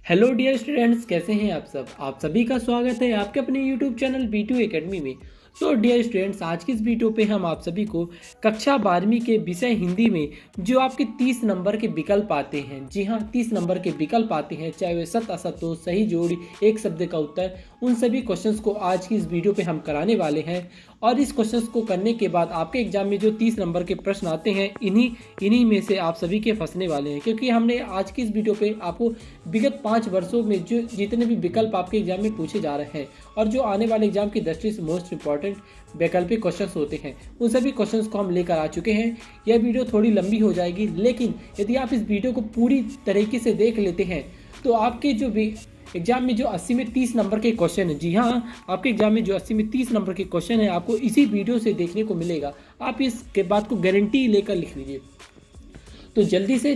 Hello dear students, कैसे हैं आप सब। आप सभी का स्वागत है आपके अपने यूट्यूब चैनल B2 एकेडमी में। तो डियर स्टूडेंट्स, आज की इस वीडियो पे हम आप सभी को कक्षा 12वीं के विषय हिंदी में जो आपके 30 नंबर के विकल्प आते हैं, जी हाँ 30 नंबर के विकल्प आते हैं, चाहे वे सत असत हो, सही जोड़ी, एक शब्द का उत्तर, उन सभी क्वेश्चंस को आज की इस वीडियो पे हम कराने वाले हैं। और इस क्वेश्चंस को करने के बाद आपके एग्जाम में जो 30 नंबर के प्रश्न आते हैं, इन्हीं में से आप सभी के फंसने वाले हैं, क्योंकि हमने आज की इस वीडियो पे आपको विगत 5 वर्षों में जो जितने भी विकल्प आपके एग्जाम में पूछे जा रहे हैं और जो आने वाले एग्जाम की दृष्टि से मोस्ट इंपॉर्टेंट वैकल्पिक क्वेश्चंस होते हैं, उन सभी क्वेश्चंस को हम लेकर आ चुके हैं। यह वीडियो थोड़ी लंबी हो जाएगी, लेकिन यदि आप इस वीडियो को पूरी तरीके से देख लेते हैं तो आपके जो भी एग्जाम में जो 80 में 30 नंबर के क्वेश्चन है, जी हाँ आपके एग्जाम में जो 80 में 30 नंबर के क्वेश्चन है, आपको इसी वीडियो से देखने को मिलेगा। आप इसके बात को गारंटी लेकर लिख लीजिए। तो जल्दी से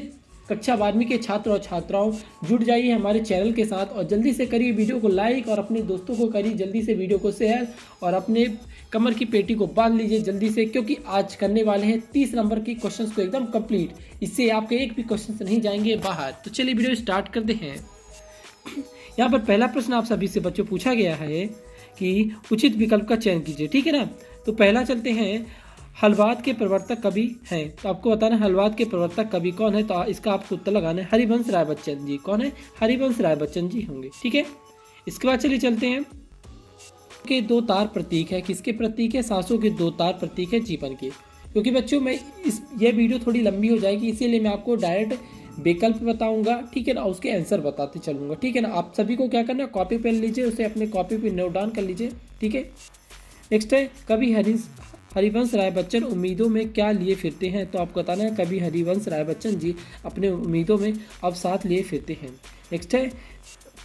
कक्षा 12वीं के छात्र और छात्राओं जुड़ जाइए हमारे चैनल के साथ और जल्दी से करिए वीडियो को लाइक और अपने दोस्तों को करिए जल्दी से वीडियो को शेयर और अपने कमर की पेटी को बांध लीजिए जल्दी से, क्योंकि आज करने वाले हैं 30 नंबर के क्वेश्चंस को एकदम कंप्लीट। इससे आपके एक भी क्वेश्चन नहीं जाएंगे बाहर। तो चलिए वीडियो स्टार्ट करते हैं। यहाँ पर पहला प्रश्न आप सभी से बच्चों पूछा गया है कि उचित विकल्प का चयन कीजिए, ठीक है ना। तो पहला चलते हैं, हलवाद के प्रवर्तक कवि हैं, तो आपको बताना है हलवाद के प्रवर्तक कवि कौन है। तो इसका आपको उत्तर लगाना है हरिवंश राय बच्चन जी। कौन है? हरिवंश राय बच्चन जी होंगे, ठीक है। इसके बाद चलिए चलते हैं के 2 तार प्रतीक है, किसके प्रतीक है? सांसों के 2 तार प्रतीक है जीवन के। क्योंकि बच्चों मैं ये वीडियो थोड़ी लंबी हो जाएगी, इसीलिए मैं आपको डायरेक्ट विकल्प बताऊंगा, ठीक है ना, उसके आंसर बताते चलूंगा, ठीक है ना। आप सभी को क्या करना है, कॉपी पेन लीजिए, उसे अपने कॉपी पे नोट डाउन कर लीजिए, ठीक है। नेक्स्ट है, कवि हरिवंश राय बच्चन उम्मीदों में क्या लिए फिरते हैं। तो आपको बताना है कवि हरिवंश राय बच्चन जी अपने उम्मीदों में अब साथ लिए फिरते हैं। नेक्स्ट है,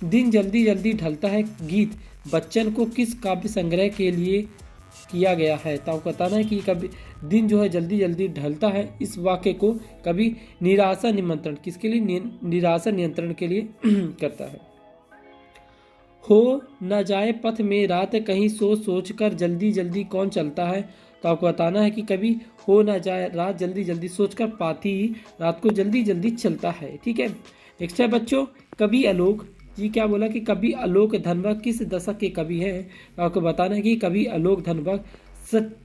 दिन जल्दी जल्दी ढलता है गीत बच्चन को किस काव्य संग्रह के लिए किया गया है। तो आपको बताना है कि कभी दिन जो है जल्दी जल्दी ढलता है, इस वाक्य को कभी निराशा निमंत्रण किसके लिए, निराशा नियंत्रण के लिए करता है। हो न जाए पथ में रात कहीं सोच सोच कर जल्दी जल्दी कौन चलता है। तो आपको बताना है कि कभी हो न जाए रात जल्दी जल्दी सोचकर पाती रात को जल्दी जल्दी चलता है, ठीक है। नेक्स्ट है बच्चों, कवि आलोक जी क्या बोला कि कवि आलोक धनबग किस दशक के कवि हैं। तो आपको बताना है कि कवि आलोक धनबग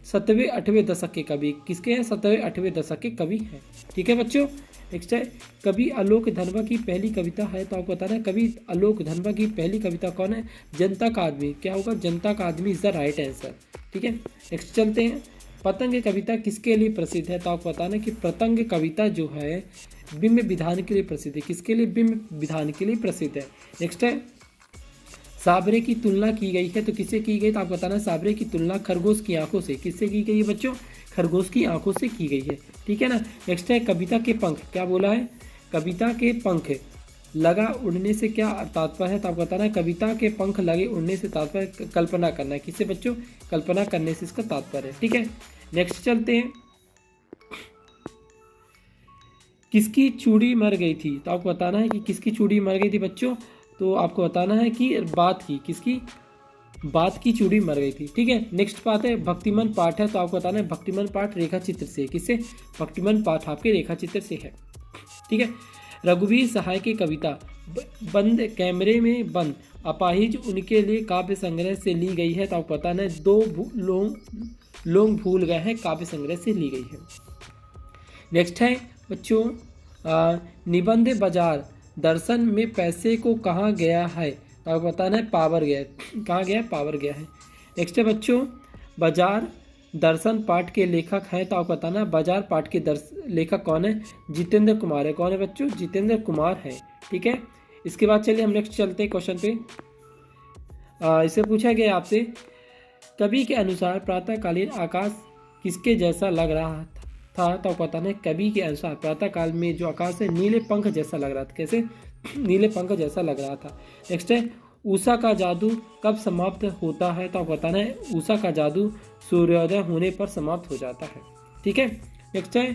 7वें 8वें दशक के कवि किसके हैं, 7वें 8वें दशक के कवि हैं, ठीक है बच्चों। नेक्स्ट है, कवि आलोक धनबग की पहली कविता है। तो आपको बताना है कवि आलोक धनबग की पहली कविता कौन है, जनता का आदमी। क्या होगा, जनता का आदमी इज द राइट आंसर, ठीक है। नेक्स्ट चलते हैं, पतंग कविता किसके लिए प्रसिद्ध है। तो आपको बताना है कि पतंग कविता जो है बिंब विधान के लिए प्रसिद्ध है। किसके लिए, बिंब विधान के लिए प्रसिद्ध है। नेक्स्ट है, साबरे की तुलना की गई है, तो किससे की गई। तो आपको बताना है साबरे की तुलना खरगोश की आंखों से किससे की गई है बच्चों, खरगोश की आंखों से की गई है, ठीक है ना। नेक्स्ट है, कविता के पंख क्या बोला है, कविता के पंख लगा उड़ने से क्या तात्पर्य है। तो आपको बताना है कविता के पंख लगे उड़ने से तात्पर्य कल्पना करना है, किससे बच्चों, कल्पना करने से इसका तात्पर्य है, ठीक है। नेक्स्ट चलते हैं, किसकी चूड़ी मर गई थी। तो आपको बताना है कि किसकी चूड़ी मर गई थी बच्चों। तो आपको बताना है कि बात की, किसकी, बात की चूड़ी मर गई थी, ठीक है। नेक्स्ट बात है, भक्तिमन पाठ है। तो आपको बताना है भक्तिमन पाठ रेखा चित्र से, किससे, भक्तिमन पाठ आपके रेखा चित्र से है, ठीक है। रघुवीर सहाय की कविता बंद कैमरे में बंद अपाहिज उनके लिए काव्य संग्रह से ली गई है। तो आपको बताना है लोग भूल गए हैं काव्य संग्रह से ली गई है। नेक्स्ट है बच्चों, निबंध बाजार दर्शन में पैसे को कहाँ गया है। तो आपको बताना है पावर गया, कहाँ गया, पावर गया है। नेक्स्ट है बच्चों, बाजार दर्शन पाठ के लेखक हैं। तो आपको बताना है बाजार पाठ के लेखक कौन है, जितेंद्र कुमार है। कौन है बच्चों, जितेंद्र कुमार है, ठीक है। इसके बाद चलिए हम नेक्स्ट चलते हैं क्वेश्चन पे। इसे पूछा गया आपसे, कवि के अनुसार प्रातःकालीन आकाश किसके जैसा लग रहा था। तो आपको बताना है कवि के अनुसार प्रातःकाल में जो आकाश है नीले पंख जैसा लग रहा था, कैसे, नीले पंख जैसा लग रहा था। नेक्स्ट है, उषा का जादू कब समाप्त होता है। तो आपको बताना है उषा का जादू सूर्योदय होने पर समाप्त हो जाता है, ठीक है। नेक्स्ट है,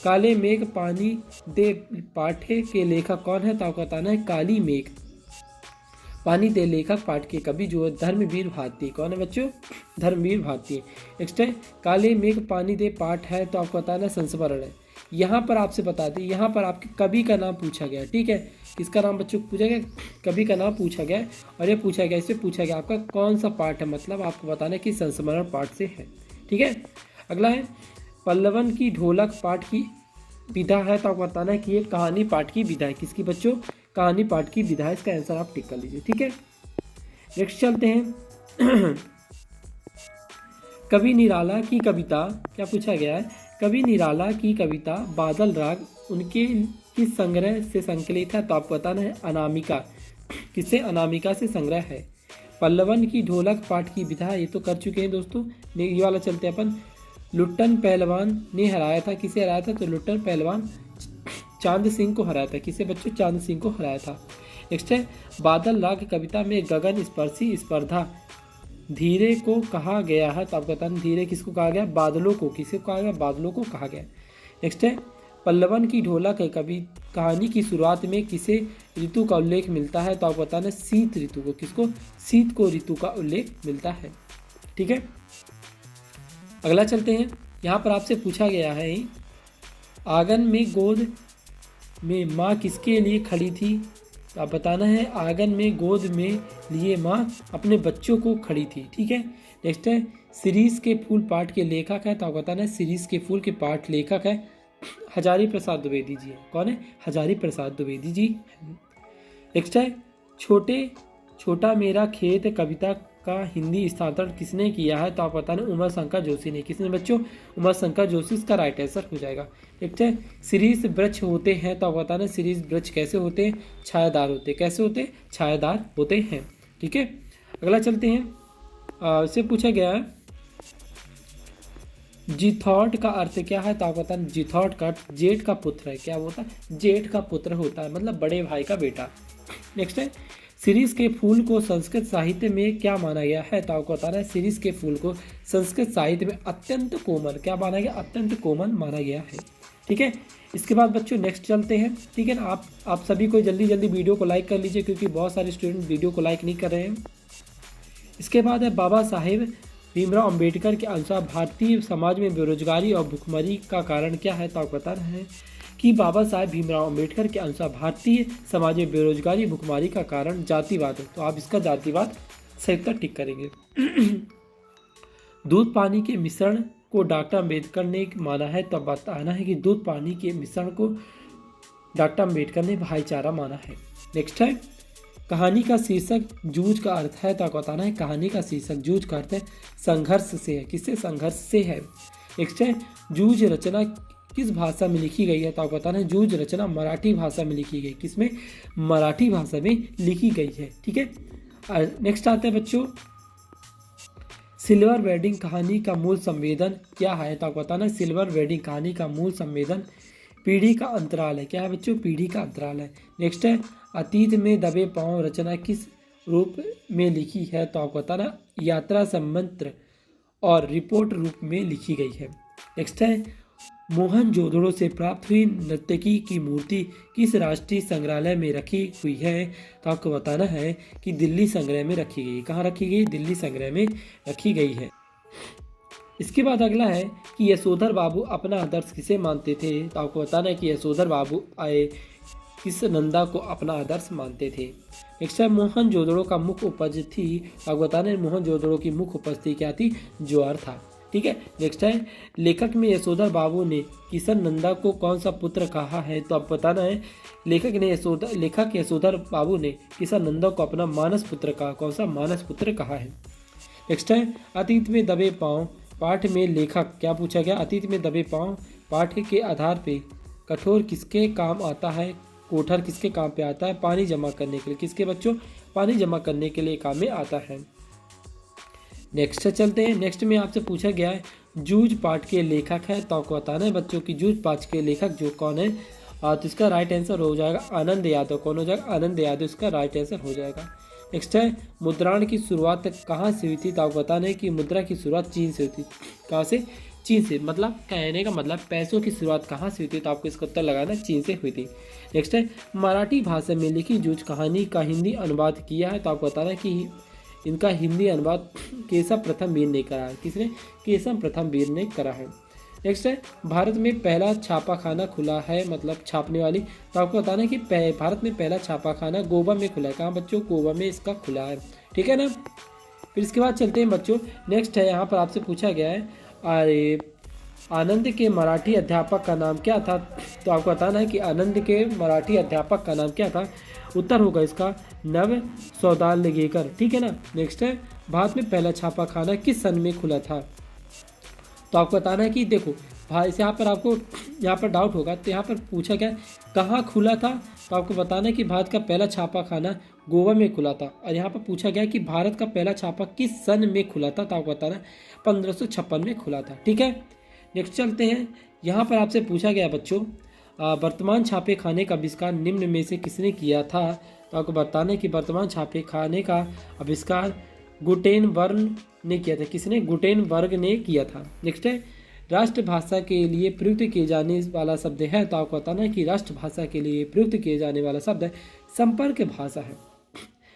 काले मेघ पानी दे पाठे के लेखक कौन है। तो आपको बताना है काली मेघ पानी दे लेखक पाठ के कवि जो है धर्मवीर भारती। कौन है बच्चों, धर्मवीर भारती। नेक्स्ट है, काले मेघ पानी दे पाठ है। तो आपको बताना है संस्मरण है, यहाँ पर आपसे बता दें, यहाँ पर आपके कवि का नाम पूछा गया, ठीक है। किसका नाम बच्चों को पूछा गया? कवि का नाम पूछा गया। और ये पूछा गया, इससे पूछा गया आपका कौन सा पाठ है, मतलब आपको बताना है कि संस्मरण पाठ से है, ठीक है। अगला है पल्लवन की ढोलक पाठ की विधा है, तो आपको बताना है कि ये कहानी पाठ की विधा है। किसकी बच्चों? कहानी पाठ की विधा है। इसका आंसर आप टिक कर लीजिए, ठीक है। नेक्स्ट चलते हैं। कवि निराला की कविता, क्या पूछा गया है? कवि निराला की कविता बादल राग उनके किस संग्रह से संकलित है, तो आपको बताना है अनामिका। किससे? अनामिका से संग्रह है। पल्लवन की ढोलक पाठ की विधा, ये तो कर चुके हैं दोस्तों। ये वाला चलते हैं अपन। लुट्टन पहलवान ने हराया था, किसे हराया था? तो लुट्टन पहलवान चांद सिंह को हराया था। किसे बच्चों? चांद सिंह को हराया था। नेक्स्ट है बादल राग कविता में गगन स्पर्शी स्पर्धा धीरे को कहा गया है, तो आपको बताना धीरे किसको कहा गया? बादलों को। किसे कहा गया? बादलों को कहा गया। नेक्स्ट है पल्लवन की ढोलक कवि कहानी की शुरुआत में किसे ऋतु का उल्लेख मिलता है, तो आपको बताना शीत ऋतु को। किसको? शीत को ऋतु का उल्लेख मिलता है, ठीक है। अगला चलते हैं। यहाँ पर आपसे पूछा गया है आंगन में गोद में माँ किसके लिए खड़ी थी, तो आप बताना है आंगन में गोद में लिए माँ अपने बच्चों को खड़ी थी, ठीक है। नेक्स्ट है सीरीज के फूल पाठ के लेखक है, तो आप बताना है सीरीज के फूल के पाठ लेखक है हजारी प्रसाद द्विवेदी जी। कौन है? हजारी प्रसाद द्विवेदी जी। नेक्स्ट है छोटा मेरा खेत कविता का हिंदी स्थानांतरण किसने किया है, तो आप बताना उमर शंकर जोशी ने। किसने बच्चों? उमर शंकर जोशी, इसका राइट आंसर हो जाएगा। नेक्स्ट है सीरीज वृक्ष होते हैं, तो आप बताना सीरीज वृक्ष कैसे होते हैं? छायादार होते हैं। कैसे होते हैं? छायादार होते हैं, ठीक है। अगला चलते हैं। इससे पूछा गया है जिथौट का अर्थ क्या है, तो आप बताना जिथौट का जेठ का पुत्र है। क्या होता है? जेठ का पुत्र होता है, मतलब बड़े भाई का बेटा। नेक्स्ट है सीरीज के फूल को संस्कृत साहित्य में क्या माना गया है, तो आपको बताना है सीरीज के फूल को संस्कृत साहित्य में अत्यंत कोमल, क्या माना गया? अत्यंत कोमल माना गया है, ठीक है। इसके बाद बच्चों नेक्स्ट चलते हैं, ठीक है ना। आप सभी को जल्दी जल्दी वीडियो को लाइक कर लीजिए, क्योंकि बहुत सारे स्टूडेंट वीडियो को लाइक नहीं कर रहे हैं। इसके बाद है बाबा साहेब भीमराव अंबेडकर के अनुसार भारतीय समाज में बेरोजगारी और भुखमरी का कारण क्या है, तो आपको बताना है कि बाबा साहेब भीमराव अंबेडकर के अनुसार भारतीय समाज में बेरोजगारी भुखमरी का कारण जातिवाद है, तो आप इसका जातिवाद सही उत्तर टिक करेंगे। दूध पानी के मिश्रण को डॉक्टर अंबेडकर ने माना है, तो बताना है कि दूध पानी के मिश्रण को डॉक्टर अंबेडकर ने भाईचारा माना है। नेक्स्ट है कहानी का शीर्षक जूझ का अर्थ है, तो आपको बताना है कहानी का शीर्षक जूझ का अर्थ है संघर्ष से है। किससे? संघर्ष से है। नेक्स्ट है जूझ रचना किस भाषा में लिखी गई है, तो आपको बताना है जूझ रचना मराठी भाषा में लिखी गई। किसमें? मराठी भाषा में लिखी गई है, ठीक है। नेक्स्ट आते हैं बच्चों सिल्वर वेडिंग कहानी का मूल संवेदन क्या है, तो आपको बताना है सिल्वर वेडिंग कहानी का मूल संवेदन पीढ़ी का अंतराल है। क्या है बच्चों? पीढ़ी का अंतराल है। नेक्स्ट है अतीत में दबे पांव रचना किस रूप में लिखी है, तो आपको बताना यात्रा संमंत्र और रिपोर्ट रूप में लिखी गई है। नेक्स्ट है मोहनजोदड़ो से प्राप्त हुई नर्तकी की मूर्ति किस राष्ट्रीय संग्रहालय में रखी हुई है, तो आपको बताना है कि दिल्ली संग्रह में रखी गई। कहाँ रखी गई? दिल्ली संग्रह में रखी गई है। इसके बाद अगला है कि यशोधर बाबू अपना आदर्श किसे मानते थे, तो आपको बताना है कि यशोधर बाबू आए किस नंदा को अपना आदर्श मानते थे। नेक्स्ट है मोहनजोदड़ो का मुख्य उपज थी, आपको बताना है मोहनजोदड़ो की मुख्य उपज थी क्या थी? ज्वार था, ठीक है। नेक्स्ट है लेखक में यशोधर बाबू ने किशन नंदा को कौन सा पुत्र कहा है, तो आप बताना है लेखक यशोधर बाबू ने किशन नंदा को अपना मानस पुत्र कहा। कौन सा? मानस पुत्र कहा है। नेक्स्ट है अतीत में दबे पांव पाठ में लेखक क्या पूछा गया? अतीत में दबे पांव पाठ के आधार पे कठोर किसके काम आता है, कोठर किसके काम पे आता है? पानी जमा करने के लिए। किसके बच्चों? पानी जमा करने के लिए काम में आता है। नेक्स्ट चलते हैं। नेक्स्ट में आपसे पूछा गया है जूझ पाठ के लेखक है, तो आपको बताना है बच्चों की जूझ पाठ के लेखक जो कौन है, तो इसका राइट आंसर हो जाएगा आनंद यादव। कौन हो जाएगा? आनंद यादव इसका राइट आंसर हो जाएगा। नेक्स्ट है मुद्राण की शुरुआत कहाँ से हुई थी, तो आपको बताना है कि मुद्रा की शुरुआत चीन से हुई थी। कहाँ से? चीन से। मतलब कहने का मतलब पैसों की शुरुआत कहाँ से हुई थी, तो आपको इसका उत्तर लगाना चीन से हुई थी। नेक्स्ट है मराठी भाषा में लिखी जूझ कहानी का हिंदी अनुवाद किया है, तो आपको बताना है कि इनका हिंदी अनुवाद केशव प्रथम वीर ने करा है। किसने? केशव प्रथम वीर ने करा है। नेक्स्ट है भारत में पहला छापाखाना खुला है, मतलब छापने वाली। तो आपको बताना है कि भारत में पहला छापाखाना गोवा में खुला है। कहाँ बच्चों? गोवा में इसका खुला है, ठीक है ना। फिर इसके बाद चलते हैं बच्चों, नेक्स्ट है यहाँ पर आपसे पूछा गया है, अरे आनंद के मराठी अध्यापक का नाम क्या था? तो आपको बताना है कि आनंद के मराठी अध्यापक का नाम क्या था। उत्तर होगा इसका नव सौदागलेकर, ठीक है ना। नेक्स्ट है भारत में पहला छापाखाना किस सन में खुला था? तो आपको बताना है कि देखो भाई, यहाँ पर आपको यहाँ पर डाउट होगा, तो यहाँ पर पूछा गया कहाँ खुला था। तो आपको बताना है कि भारत का पहला छापाखाना गोवा में खुला था। और यहाँ पर पूछा गया कि भारत का पहला छापा किस सन में खुला था। तो आपको बताना है 1556 में खुला था, ठीक है। नेक्स्ट चलते हैं, यहाँ पर आपसे पूछा गया बच्चों, वर्तमान छापे खाने का आविष्कार निम्न में से किसने किया था? तो आपको बताना है कि वर्तमान छापे खाने का आविष्कार गुटेनबर्ग ने किया था। किसने? गुटेनबर्ग ने किया था। नेक्स्ट है राष्ट्रभाषा के लिए प्रयुक्त किए जाने वाला शब्द है। तो आपको बताना है कि राष्ट्रभाषा के लिए प्रयुक्त किए जाने वाला शब्द है संपर्क भाषा है।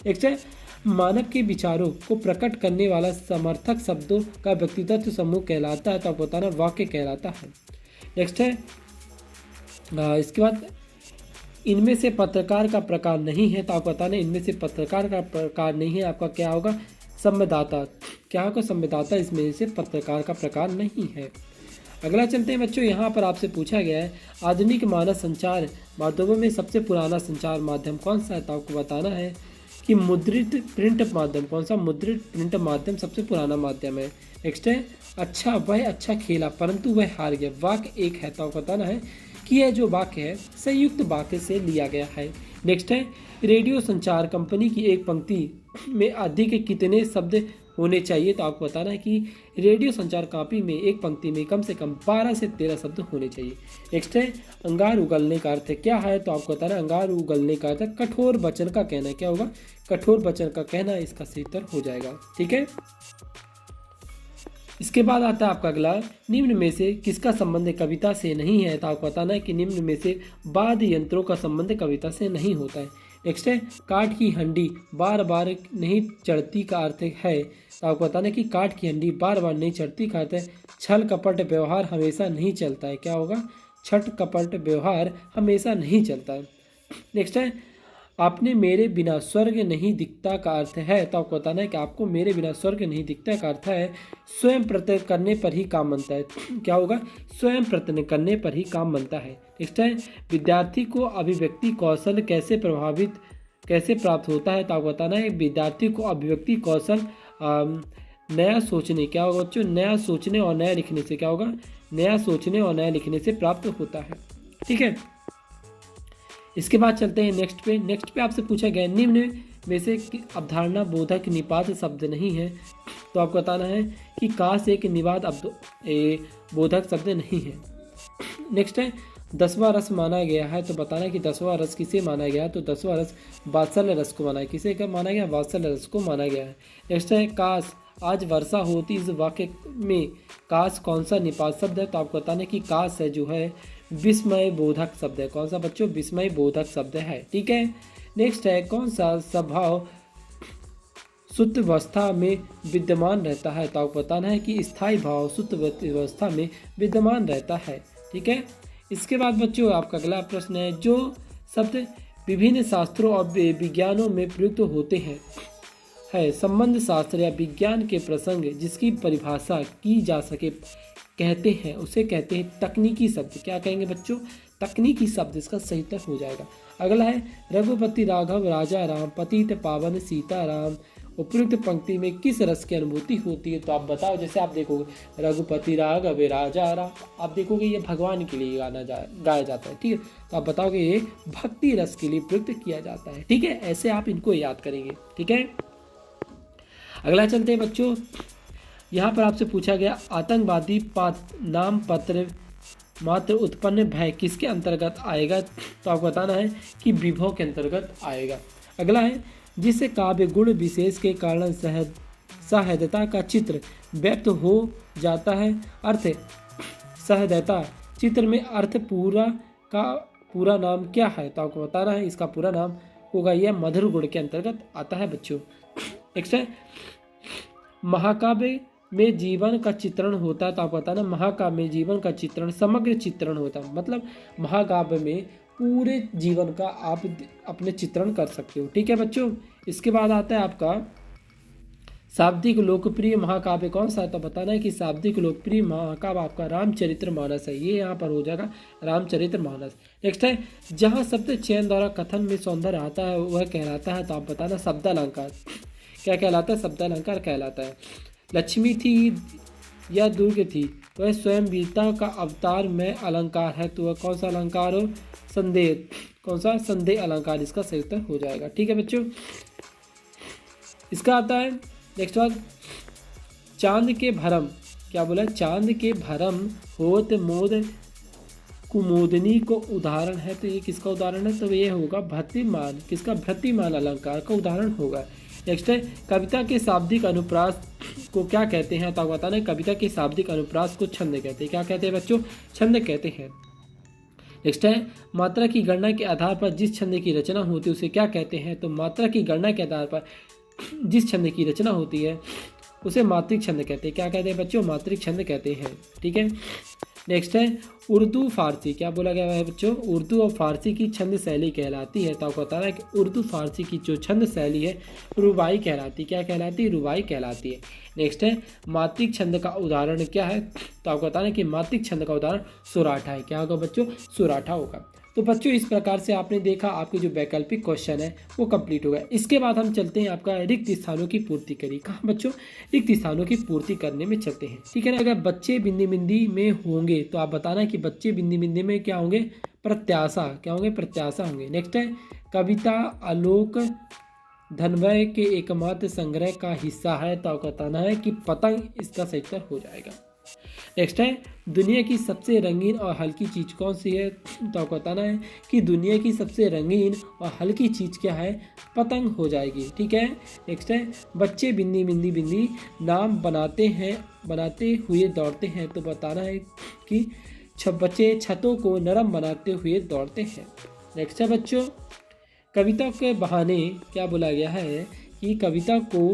नेक्स्ट है मानव के विचारों को प्रकट करने वाला समर्थक शब्दों का व्यक्तित्व समूह कहलाता है। तो आपको बताना वाक्य कहलाता है। नेक्स्ट है इसके बाद इनमें से पत्रकार का प्रकार नहीं है। तो आपको बताना इनमें से पत्रकार का प्रकार नहीं है, आपका क्या होगा? संवाददाता। क्या होगा? संवाददाता इसमें से पत्रकार का प्रकार नहीं है। अगला चलते हैं बच्चों, यहाँ पर आपसे पूछा गया है आधुनिक मानव संचार माध्यमों में सबसे पुराना संचार माध्यम कौन सा है? तो आपको बताना है कि मुद्रित प्रिंट माध्यम। कौन सा? मुद्रित प्रिंट माध्यम सबसे पुराना माध्यम है। नेक्स्ट है अच्छा वह अच्छा खेला परंतु वह हार गया, वाक्य एक है। तो आपको बताना है कि यह जो वाक्य है संयुक्त वाक्य से लिया गया है। नेक्स्ट है रेडियो संचार कंपनी की एक पंक्ति में अधिक कितने शब्द होने चाहिए? तो आपको बताना है कि रेडियो संचार कॉपी में एक पंक्ति में कम से कम 12 से 13 शब्द होने चाहिए। नेक्स्ट है अंगार उगलने का अर्थ क्या है? तो आपको बताना है अंगार उगलने का अर्थ कठोर वचन का कहना। क्या होगा? कठोर वचन का कहना इसका सही उत्तर हो जाएगा, ठीक है। इसके बाद आता है आपका अगला, निम्न में से किसका संबंध कविता से नहीं है? तो आपको बताना है कि निम्न में से वाद्य यंत्रों का संबंध कविता से नहीं होता है। नेक्स्ट है काठ की हंडी बार बार नहीं चढ़ती का अर्थ है। तो आपको बताना है कि काठ की हंडी बार बार नहीं चढ़ती का अर्थ है छल कपट व्यवहार हमेशा नहीं चलता है। क्या होगा? छठ कपट व्यवहार हमेशा नहीं चलता है। नेक्स्ट है आपने मेरे बिना स्वर्ग नहीं दिखता का अर्थ है। तो आपको बताना है कि आपको मेरे बिना स्वर्ग नहीं दिखता का अर्थ है स्वयं प्रत्यय करने पर ही काम बनता है। क्या होगा? स्वयं प्रत्यय करने पर ही काम बनता है। नेक्स्ट है विद्यार्थी को अभिव्यक्ति कौशल कैसे प्राप्त होता है? तो आपको बताना है विद्यार्थी को अभिव्यक्ति कौशल नया सोचने, क्या होगा बच्चों? नया सोचने और नया लिखने से, क्या होगा? नया सोचने और नया लिखने से प्राप्त होता है, ठीक है। इसके बाद चलते हैं नेक्स्ट पे आपसे पूछा गया निम्न में से अवधारणा बोधक निपात शब्द नहीं है। तो आपको बताना है कि काश एक निवाद बोधक शब्द नहीं है। नेक्स्ट है 10वां रस माना गया है। तो बताना है कि 10वां रस किसे माना गया? तो 10वां रस वात्सल्य रस को माना है। किसे कब माना गया? वात्सल्य रस को माना गया है। नेक्स्ट है काश आज वर्षा होती। इस वाक्य में काश कौन सा निपात शब्द है? तो आपको बताना है कि काश है जो है विस्मय बोधक शब्द है। कौन सा बच्चों? विस्मय बोधक शब्द है, ठीक है। नेक्स्ट है कौन सा स्वभाव शुद्ध अवस्था में विद्यमान रहता है? तो आपको बताना है कि स्थायी भाव शुद्ध अवस्था में विद्यमान रहता है, ठीक है। इसके बाद बच्चों आपका अगला प्रश्न है जो शब्द विभिन्न शास्त्रों और विज्ञानों में प्रयुक्त होते हैं है संबंध शास्त्र या विज्ञान के प्रसंग जिसकी परिभाषा की जा सके कहते हैं, उसे कहते हैं तकनीकी शब्द। क्या कहेंगे बच्चों? तकनीकी शब्द, इसका सही उत्तर हो जाएगा। अगला है रघुपति राघव राजा राम पतित पावन सीता राम उपयुक्त पंक्ति में किस रस की अनुभूति होती है? तो आप बताओ। जैसे आप देखोगे रघुपति राघव राजा राम, आप देखोगे ये भगवान के लिए गाया जाता है, ठीक है। तो आप बताओगे ये भक्ति रस के लिए प्रयुक्त किया जाता है, ठीक है। ऐसे आप इनको याद करेंगे, ठीक है। अगला चलते हैं बच्चों, यहाँ पर आपसे पूछा गया आतंकवादी नाम पत्र मात्र उत्पन्न भय किसके अंतर्गत आएगा? तो आपको बताना है कि विभव के अंतर्गत आएगा। अगला है जिससे काव्य गुण विशेष के कारण सहृदयता का चित्र व्यक्त हो जाता है। अर्थ सहृदयता चित्र में अर्थ पूरा का पूरा नाम क्या है? तो आपको बताना है इसका पूरा नाम होगा यह मधुर गुण के अंतर्गत आता है बच्चों। नेक्स्ट है महाकाव्य में जीवन का चित्रण होता है, तो आप बताना महाकाव्य में जीवन का चित्रण, समग्र चित्रण होता है। मतलब महाकाव्य में पूरे जीवन का आप अपने चित्रण कर सकते हो। ठीक है बच्चों। इसके बाद आता है आपका शाब्दिक लोकप्रिय महाकाव्य कौन सा है, तो बताना है कि शाब्दिक लोकप्रिय महाकाव्य आपका रामचरितमानस है। ये यहाँ पर हो जाएगा रामचरितमानस। नेक्स्ट है, जहाँ शब्द चयन द्वारा कथन में सौंदर्य आता है वह कहलाता है, तो आप बताना शब्दालंकार। क्या कहलाता है? शब्दालंकार कहलाता है। लक्ष्मी थी या दुर्ग थी, वह स्वयं वीरता का अवतार में अलंकार है, तो वह कौन सा अलंकार हो? संदेह। कौन सा? संदेह अलंकार इसका सही उत्तर हो जाएगा। ठीक है बच्चों। इसका आता है नेक्स्ट बात, चांद के भरम। क्या बोला? चांद के भरम होत मोद कुमोदनी को उदाहरण है, तो ये किसका उदाहरण है? तो ये होगा भृतिमान। किसका? भृतिमान अलंकार का उदाहरण होगा। नेक्स्ट है, कविता के शाब्दिक अनुप्रास को क्या कहते हैं, तो बताना है कविता के शाब्दिक अनुप्रास को छंद कहते हैं। क्या कहते हैं बच्चों? छंद कहते हैं। नेक्स्ट है, मात्रा की गणना के आधार पर जिस छंद की रचना होती है उसे क्या कहते हैं, तो मात्रा की गणना के आधार पर जिस छंद की रचना होती है उसे मात्रिक छंद कहते हैं। क्या कहते हैं बच्चों? मात्रिक छंद कहते हैं। ठीक है। नेक्स्ट है, उर्दू फारसी। क्या बोला गया है बच्चों? उर्दू और फारसी की छंद शैली कहलाती है, तो आपको बताना है कि उर्दू फारसी की जो छंद शैली है रुबाई कहलाती है। क्या कहलाती है? रुबाई कहलाती है। नेक्स्ट है, मात्रिक छंद का उदाहरण क्या है, तो आपको बताना है कि मात्रिक छंद का उदाहरण सुराठा है। क्या होगा बच्चों? सुराठा होगा। तो बच्चों इस प्रकार से आपने देखा आपके जो वैकल्पिक क्वेश्चन है वो कंप्लीट हो गया। इसके बाद हम चलते हैं आपका रिक्त स्थानों की पूर्ति करी। कहाँ बच्चों? रिक्त स्थानों की पूर्ति करने में चलते हैं। ठीक है ना। अगर बच्चे बिंदी बिंदी में होंगे तो आप बताना कि बच्चे बिंदी बिंदी में क्या होंगे? प्रत्याशा। क्या होंगे? प्रत्याशा होंगे। नेक्स्ट है, कविता आलोक धनवय के एकमात्र संग्रह का हिस्सा है, तो आपको बताना है कि पतंग इसका सही उत्तर हो जाएगा। नेक्स्ट है, दुनिया की सबसे रंगीन और हल्की चीज़ कौन सी है, तो आपको बताना है कि दुनिया की सबसे रंगीन और हल्की चीज़ क्या है? पतंग हो जाएगी। ठीक है। नेक्स्ट है, बच्चे बिंदी बिंदी बिंदी नाम बनाते हुए दौड़ते हैं, तो बताना है कि बच्चे छतों को नरम बनाते हुए दौड़ते हैं। नेक्स्ट है बच्चों, कविता के बहाने क्या बोला गया है कि कविता को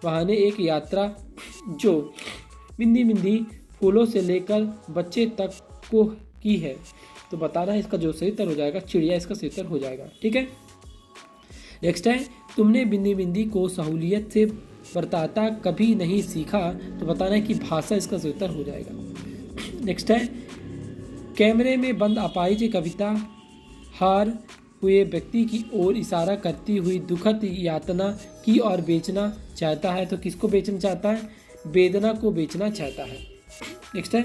बहाने एक यात्रा जो बिंदी बिंदी फूलों से लेकर बच्चे तक को की है, तो बताना है इसका जो सही उत्तर हो जाएगा चिड़िया इसका सही उत्तर हो जाएगा। ठीक है। नेक्स्ट है, तुमने बिंदी बिंदी को सहूलियत से बरताता कभी नहीं सीखा, तो बताना है कि भाषा इसका सही उत्तर हो जाएगा। नेक्स्ट है, कैमरे में बंद अपाहिज कविता हार हुए व्यक्ति की ओर इशारा करती हुई दुखद यातना की और बेचना चाहता है, तो किसको बेचना चाहता है? वेदना को बेचना चाहता है। नेक्स्ट है,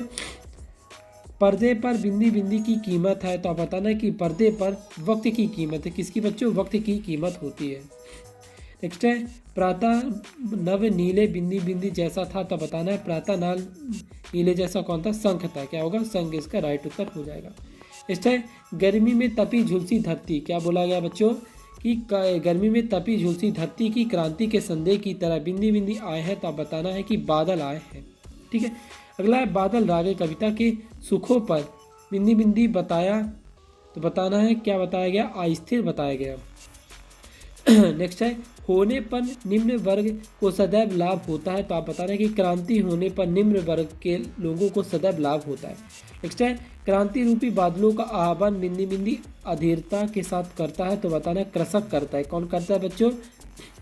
पर्दे पर बिंदी बिंदी की कीमत है, तो आप बताना है कि पर्दे पर वक्त की कीमत है। किसकी बच्चों? वक्त की कीमत होती है। नेक्स्ट है, प्रातः नव नीले बिंदी बिंदी जैसा था, तो बताना है प्रातः नव नीले जैसा कौन था? शंख था। क्या होगा? शंख इसका राइट उत्तर हो जाएगा। नेक्स्ट है, गर्मी में तपी झुलसी धरती। क्या बोला गया बच्चों? कि गर्मी में तपी झुलसी धरती की क्रांति के संदेह की तरह बिंदी बिंदी आए हैं, तो आप बताना है कि बादल आए हैं। ठीक है। अगला है, बादल रागे कविता के सुखों पर बिंदी बिंदी बताया, तो बताना है क्या बताया गया? अस्थिर बताया गया। नेक्स्ट है, होने पर निम्न वर्ग को सदैव लाभ होता है, तो आप बताना है कि क्रांति होने पर निम्न वर्ग के लोगों को सदैव लाभ होता है। नेक्स्ट है, क्रांति रूपी बादलों का आह्वान बिंदी बिंदी अधीरता के साथ करता है, तो बताना है कृषक करता है। कौन करता है बच्चों?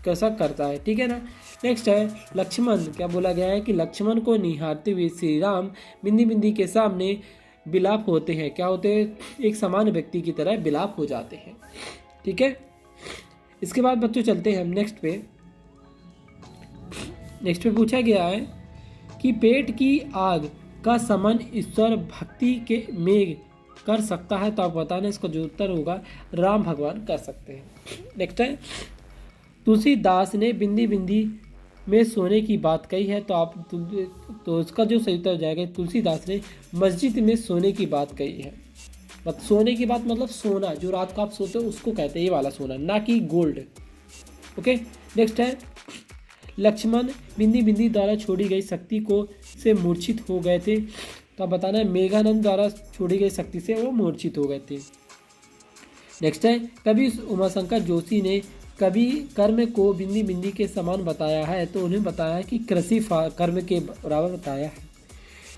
कृषक करता है। ठीक है ना। नेक्स्ट है, लक्ष्मण। क्या बोला गया है कि लक्ष्मण को निहारते हुए श्री राम बिंदी बिंदी के सामने विलाप होते हैं। क्या होते हैं? एक समान व्यक्ति की तरह विलाप हो जाते हैं। ठीक है। इसके बाद बच्चों चलते हैं हम नेक्स्ट पे। नेक्स्ट पे पूछा गया है कि पेट की आग का समन ईश्वर भक्ति के में कर सकता है, तो आप बताना इसका जो उत्तर होगा राम भगवान कर सकते हैं। नेक्स्ट है, तुलसीदास ने बिंदी बिंदी में सोने की बात कही है, तो इसका जो सही उत्तर हो जाएगा तुलसीदास ने मस्जिद में सोने की बात कही है। सोने की बात मतलब सोना, जो रात को आप सोते हो उसको कहते हैं, ये वाला सोना, ना कि गोल्ड। ओके। नेक्स्ट है, लक्ष्मण बिंदी बिंदी द्वारा छोड़ी गई शक्ति को से मूर्छित हो गए थे, तो आप बताना है मेघानंद द्वारा छोड़ी गई शक्ति से वो मूर्छित हो गए थे। नेक्स्ट है, कवि उमाशंकर जोशी ने कभी कर्म को बिंदी बिंदी के समान बताया है तो उन्हें बताया कि कृषि कर्म के बराबर बताया है।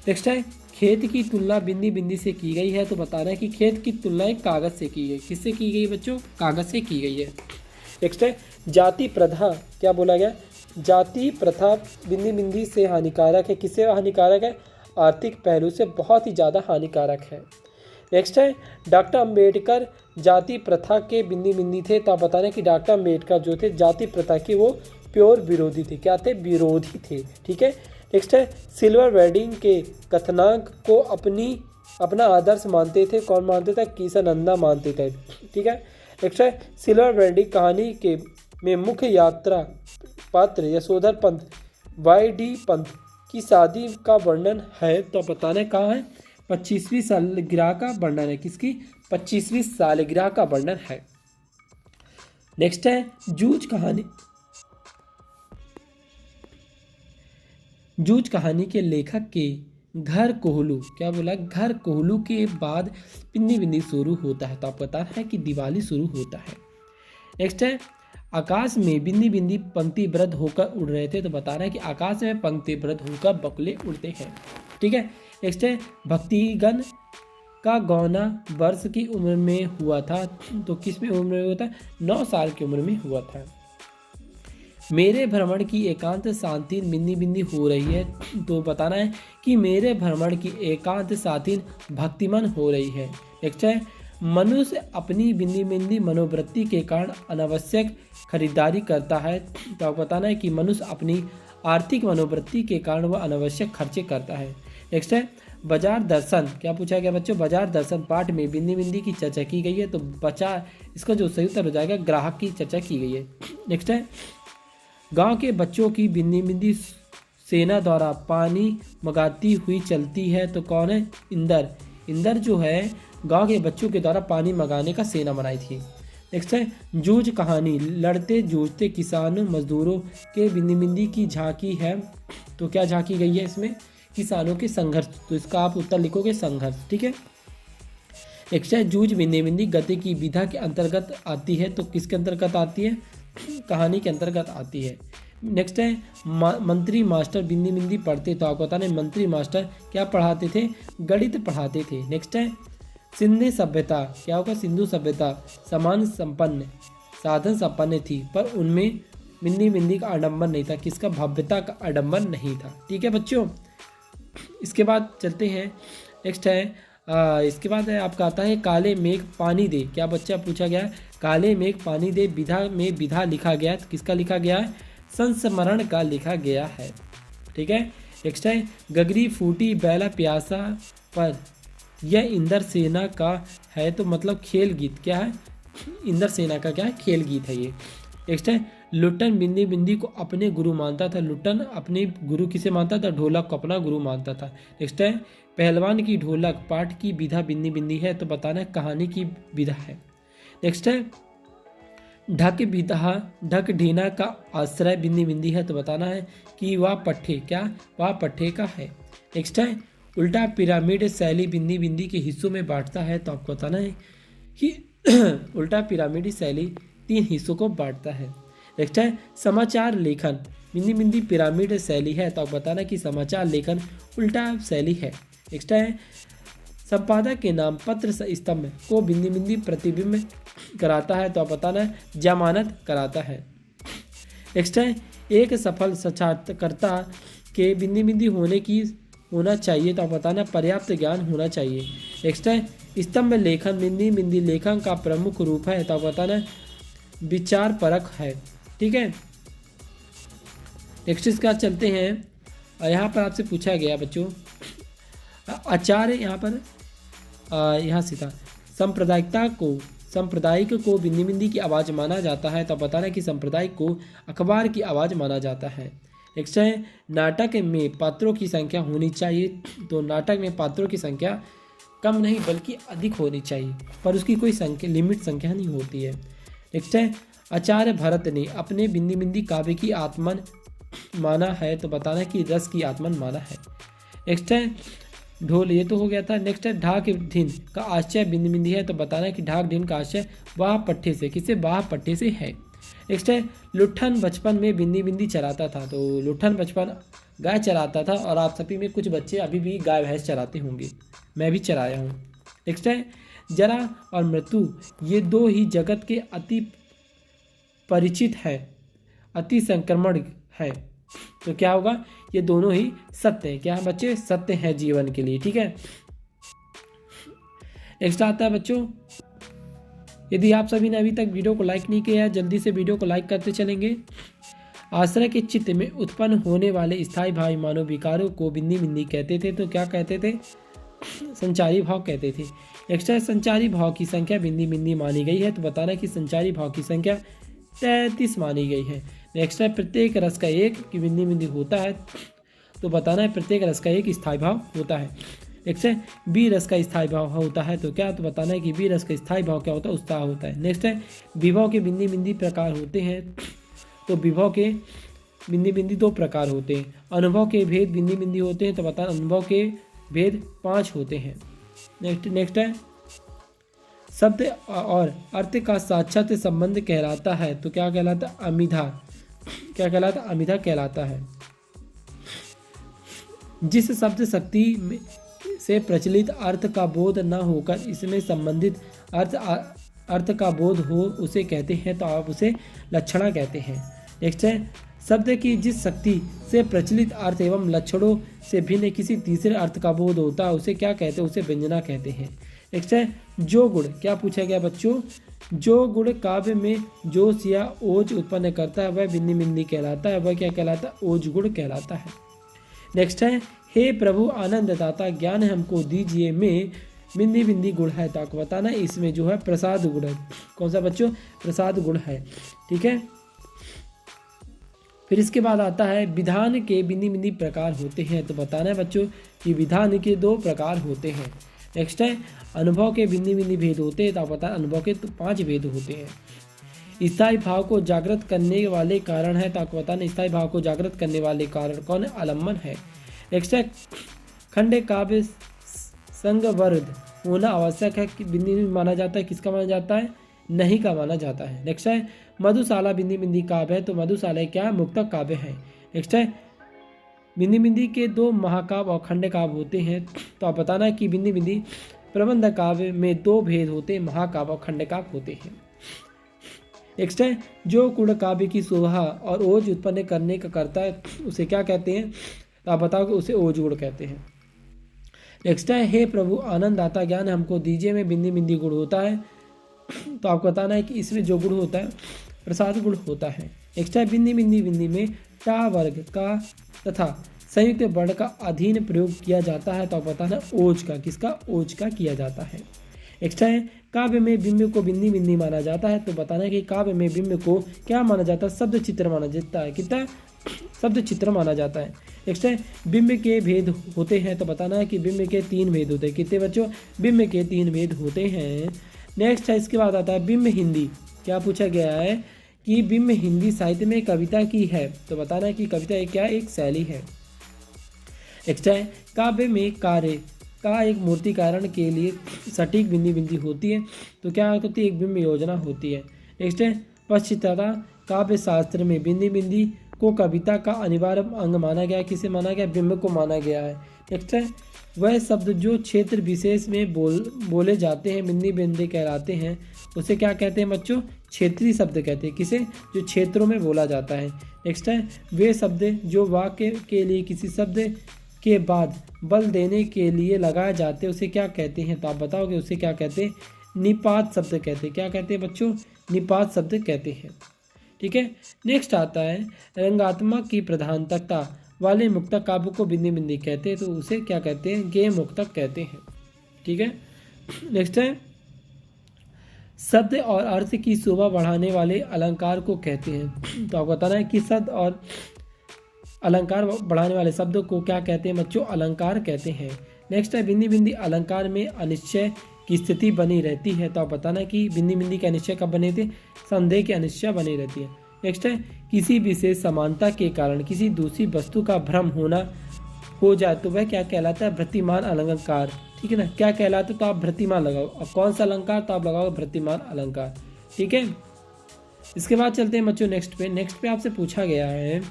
नेक्स्ट है खेत की तुलना बिंदी बिंदी से की गई है तो बताना है कि खेत की तुलना एक कागज से की गई। किससे की गई बच्चों? कागज से की गई है। नेक्स्ट है जाति प्रथा, क्या बोला गया? जाति प्रथा बिंदी बिंदी से हानिकारक है। किससे हानिकारक है? आर्थिक पहलू से बहुत ही ज़्यादा हानिकारक है। नेक्स्ट है डॉक्टर अंबेडकर जाति प्रथा के बिंदी बिंदी थे तो आप बता रहे हैं कि डॉक्टर अंबेडकर जो थे जाति प्रथा के वो प्योर विरोधी थे। क्या थे? विरोधी थे। ठीक है। नेक्स्ट है सिल्वर वेडिंग के कथनांक को अपना आदर्श मानते थे। कौन मानते थे? किशनंदा मानते थे। ठीक है। नेक्स्ट है सिल्वर वेडिंग कहानी के में मुख्य यात्रा पात्र यशोधर पंत वाई.डी. पंत की शादी का वर्णन है तो बताना कहाँ है? 25वीं सालगिरह का वर्णन है। किसकी? 25वीं सालगिरह का वर्णन है। नेक्स्ट है जूझ कहानी के लेखक के घर कोहलू, क्या बोला? घर कोहलू के बाद बिंदी बिंदी शुरू होता है तो आप बताना है कि दिवाली शुरू होता है। नेक्स्ट है आकाश में बिंदी बिंदी पंक्तिबद्ध होकर उड़ रहे थे तो बताना है कि आकाश में पंक्तिबद्ध होकर बगुले उड़ते हैं। ठीक है। नेक्स्ट है भक्तिगण का गौना वर्ष की उम्र में हुआ था तो किस में उम्र में हुआ था? 9 साल की उम्र में हुआ था। मेरे भ्रमण की एकांत शांति बिंदी बिंदी हो रही है तो बताना है कि मेरे भ्रमण की एकांत शांति भक्तिमान हो रही है। नेक्स्ट है मनुष्य अपनी बिंदी बिंदी मनोवृत्ति के कारण अनावश्यक खरीदारी करता है तो बताना है कि मनुष्य अपनी आर्थिक मनोवृत्ति के कारण वह अनावश्यक खर्चे करता है। नेक्स्ट है बाजार दर्शन, क्या पूछा गया बच्चों? बाजार दर्शन पाठ में बिंदी बिंदी की चर्चा की गई है तो इसका जो सही उत्तर हो जाएगा ग्राहक की चर्चा की गई है। नेक्स्ट है गांव के बच्चों की बिंदी बिंदी सेना द्वारा पानी मंगाती हुई चलती है तो कौन है? इंदर जो है गांव के बच्चों के द्वारा पानी मंगाने का सेना बनाई थी। नेक्स्ट है जूझ कहानी लड़ते जूझते किसानों मजदूरों के बिंदी बिंदी की झांकी है तो क्या झांकी गई है इसमें? किसानों के संघर्ष, तो इसका आप उत्तर लिखोगे संघर्ष। ठीक है। नेक्स्ट है जूझ बिंदी बिंदी गद्य की विधा के अंतर्गत आती है तो किसके अंतर्गत आती है? कहानी के अंतर्गत आती है। नेक्स्ट है मंत्री मास्टर बिंदी बिंदी पढ़ते तो आपको बताना है मंत्री मास्टर क्या पढ़ाते थे? गणित पढ़ाते थे। नेक्स्ट है सिंधु सभ्यता, क्या होगा? सिंधु सभ्यता समान संपन्न साधन संपन्न थी पर उनमें बिंदी बिंदी का आडंबर नहीं था। किसका? भव्यता का आडंबर नहीं था। ठीक है बच्चों। इसके बाद चलते हैं। नेक्स्ट है इसके बाद है आपका आता है काले मेघ पानी दे, क्या बच्चा पूछा गया? काले मेघ पानी दे विधा में विधा लिखा गया है। किसका लिखा गया है? संस्मरण का लिखा गया है। ठीक है। नेक्स्ट है गगरी फूटी बैला प्यासा पर, यह इंदर सेना का है तो मतलब खेल गीत। क्या है? इंदर सेना का क्या है? खेल गीत है ये। नेक्स्ट है लुट्टन बिंदी बिंदी को अपने गुरु मानता था। लुट्टन अपने गुरु किसे मानता था? ढोलक को अपना गुरु मानता था। नेक्स्ट है पहलवान की ढोलक पाठ की विधा बिंदी बिंदी है तो बताना है कहानी की विधा है। नेक्स्ट है ढक ढीना का आश्रय बिंदी बिंदी है तो बताना है कि वह पट्टे, क्या? वह पट्टे का है। नेक्स्ट है उल्टा पिरामिड शैली बिंदी बिंदी के हिस्सों में बांटता है तो आपको बताना है कि उल्टा पिरामिड शैली 3 हिस्सों को बांटता है। नेक्स्ट है समाचार लेखन बिंदी बिंदी पिरामिड शैली है तो आप बताना कि समाचार लेखन उल्टा शैली है। नेक्स्ट है संपादक के नाम पत्र स्तंभ को बिंदी बिंदी प्रतिबिंब कराता है तो आप बताना है जमानत कराता है। नेक्स्ट है एक सफल साक्षात्कारकर्ता के बिंदी बिंदी होना चाहिए तो आप बताना पर्याप्त ज्ञान होना चाहिए। नेक्स्ट है स्तंभ लेखन बिंदी बिंदी लेखन का प्रमुख रूप है तो आप बताना विचार परक है। ठीक है। नेक्स्ट इसका चलते हैं। यहाँ पर आपसे पूछा गया बच्चों आचार्य, यहाँ पर यहाँ से था सांप्रदायिक को बिंदी बिंदी की आवाज़ माना जाता है तो बताना कि सांप्रदायिक को अखबार की आवाज़ माना जाता है। नेक्स्ट है नाटक में पात्रों की संख्या होनी चाहिए तो नाटक में पात्रों की संख्या कम नहीं बल्कि अधिक होनी चाहिए पर उसकी कोई लिमिट संख्या नहीं होती है। नेक्स्ट है आचार्य भरत ने अपने बिंदी बिंदी काव्य की आत्मन माना है तो बताना कि रस की आत्मन माना है। नेक्स्ट है ढोल, ये तो हो गया था। नेक्स्ट है ढाक ढीन का आश्चर्य बिंदी बिंदी है तो बताना कि ढाक ढीन का आश्चर्य वाह पट्टे से, किससे? वाह पट्टे से है। नेक्स्ट है लुट्ठन बचपन में बिंदी बिंदी चराता था। तो लुट्ठन बचपन गाय चराता था और आप सभी में कुछ बच्चे अभी भी गाय भैंस चराते होंगे, मैं भी चराया हूँ। नेक्स्ट है जरा और मृत्यु, ये दो ही जगत के अति परिचित है, अति संक्रमण है। तो क्या होगा, ये दोनों ही सत्य है। क्या है बच्चे, सत्य है जीवन के लिए। ठीक है, नेक्स्ट आता है बच्चों, यदि आप सभी ने अभी तक वीडियो को लाइक नहीं किया है, जल्दी से वीडियो को लाइक करते चलेंगे। आश्रय के चित्त में उत्पन्न होने वाले स्थायी भाव मानव विकारों को बिंदी बिंदी कहते थे। तो क्या कहते थे, संचारी भाव कहते थे। नेक्स्ट है संचारी भाव की संख्या बिंदी बिंदी मानी गई है। तो बताना कि संचारी भाव की संख्या 33 मानी गई है। नेक्स्ट है प्रत्येक रस का एक की बिंदी बिंदी होता है। तो बताना है प्रत्येक रस का एक स्थायी भाव होता है। नेक्स्ट है बी रस का स्थायी भाव होता है। तो क्या, तो बताना है कि बी रस का स्थायी भाव क्या होता है, उत्साह होता है। नेक्स्ट है विभव के बिंदी बिंदी प्रकार होते हैं। तो विभव के बिंदी बिंदी 2 प्रकार होते हैं। अनुभव के भेद बिंदी बिंदी होते हैं। तो बताना अनुभव के भेद 5 होते हैं। नेक्स्ट है शब्द और अर्थ का साक्षात संबंध कहलाता है। तो क्या कहलाता है, अमिधा। क्या कहलाता है, अमिधा कहलाता है। जिस शब्द शक्ति से प्रचलित अर्थ का बोध न होकर इसमें संबंधित अर्थ का बोध हो उसे कहते हैं। तो आप उसे लक्षणा कहते हैं। नेक्स्ट है शब्द की जिस शक्ति से प्रचलित अर्थ एवं लक्षणों से भिन्न किसी तीसरे अर्थ का बोध होता है उसे क्या कहते हैं, उसे व्यंजना कहते हैं। नेक्स्ट है जो गुण, क्या पूछा गया बच्चों, जो गुण काव्य में जोश या ओज उत्पन्न करता है वह बिंदी बिंदी कहलाता है। वह क्या कहलाता है, ओज गुण कहलाता है। नेक्स्ट है हे प्रभु आनंद दाता ज्ञान हमको दीजिए में बिंदी बिंदी गुण है। तो आपको बताना इसमें जो है प्रसाद गुण है। कौन सा बच्चों, प्रसाद गुण है। ठीक है, फिर इसके बाद आता है विधान के बिंदी बिंदी प्रकार होते हैं। तो बताना है बच्चों कि विधान के 2 प्रकार होते हैं। नेक्स्ट है अनुभव के बिंदी बिंदी भेद होते हैं। तो आप बताना अनुभव के 5 भेद होते हैं। स्थायी भाव को जागृत करने वाले कारण है। तो आपको बताना स्थायी भाव को जागृत करने वाले कारण कौन है, आलम्बन है। नेक्स्ट है खंड काव्य संगवर्ध होना आवश्यक है, बिंदी बिंदी माना जाता है। किसका माना जाता है, नहीं का माना जाता है। नेक्स्ट है मधुशाला बिंदी बिंदी काव्य है। तो मधुशाला क्या, मुक्तक काव्य है। नेक्स्ट है बिंदी बिंदी के 2 महाकाव्य और खंड काव्य होते हैं। तो आप बताना कि बिंदी बिंदी प्रबंध काव्य में 2 भेद होते हैं, महाकाव्य और खंड काव्य होते हैं। नेक्स्ट है जो गुण काव्य की शोभा और ओज उत्पन्न करने का करता है उसे क्या कहते हैं। तो आप बताओ कि उसे ओज गुण कहते हैं। नेक्स्ट है हे प्रभु आनंद दाता ज्ञान हमको दीजिए में बिंदी बिंदी गुण होता है। तो आपको बताना है कि इसमें जो गुण होता है प्रसाद गुण होता है। नेक्स्ट है बिंदी बिंदी बिंदी में टा वर्ग का तथा संयुक्त वर्ण का अधीन प्रयोग किया जाता है। तो आप बताना ओज का, किसका, ओज का किया जाता है। नेक्स्ट है काव्य में बिंब को बिंदी बिंदी माना जाता है। तो बताना है कि काव्य में बिंब को क्या माना जाता है, शब्द चित्र माना जाता है। कितना, शब्द चित्र माना जाता है। नेक्स्ट है बिंब के भेद होते हैं। तो बताना है कि बिंब के 3 भेद होते हैं। कितने बच्चों, बिंब के 3 भेद होते हैं। नेक्स्ट है इसके बाद आता है बिंब हिंदी। क्या पूछा गया है कि बिंब हिंदी साहित्य में कविता की है। तो बताना है कि कविता एक क्या, एक शैली है। नेक्स्ट है काव्य में कार्य का एक मूर्तिकरण के लिए सटीक बिंदी बिंदी होती है। तो क्या होती है, एक बिंब योजना होती है। नेक्स्ट है पश्चिमता काव्य शास्त्र में बिंदी बिंदी को कविता का अनिवार्य अंग माना गया है। किसे माना गया, बिंब को माना गया है। नेक्स्ट है वह शब्द जो क्षेत्र विशेष में बोले जाते हैं बिंदी बिंदी कहलाते हैं उसे क्या कहते हैं बच्चों, क्षेत्रीय शब्द कहते हैं। किसे, जो क्षेत्रों में बोला जाता है। नेक्स्ट है वे शब्द जो वाक्य के लिए किसी शब्द के बाद बल देने के लिए लगाए जाते हैं उसे क्या कहते हैं। तो आप बताओगे उसे क्या कहते हैं, निपात शब्द कहते हैं। क्या कहते हैं बच्चों, निपात शब्द कहते हैं। ठीक है, नेक्स्ट आता है रंगात्मक की प्रधानता वाले मुक्तक काव्य को बिंदी बिंदी कहते हैं। तो उसे क्या कहते हैं, गेय मुक्तक कहते हैं। ठीक है, नेक्स्ट है शब्द और अर्थ की शोभा बढ़ाने वाले अलंकार को कहते हैं। तो आपको बताना है कि शब्द और अलंकार बढ़ाने वाले शब्दों को क्या कहते हैं बच्चों, अलंकार कहते हैं। नेक्स्ट है बिंदी बिंदी अलंकार में अनिश्चय की स्थिति बनी रहती है। तो आप बताना कि बिंदी बिंदी के अनिश्चय कब बने थे, संदेह की अनिश्चय बनी रहती है। नेक्स्ट है किसी विशेष समानता के कारण किसी दूसरी वस्तु का भ्रम होना हो जाए तो वह क्या कहलाता है, भ्रतिमान अलंकार। ठीक है ना, क्या कहलाता है, तो आप भ्रतिमान लगाओ। अब कौन सा अलंकार, तो आप लगाओ भ्रतिमान अलंकार। ठीक है, इसके बाद चलते हैं बच्चों नेक्स्ट पे आपसे पूछा गया है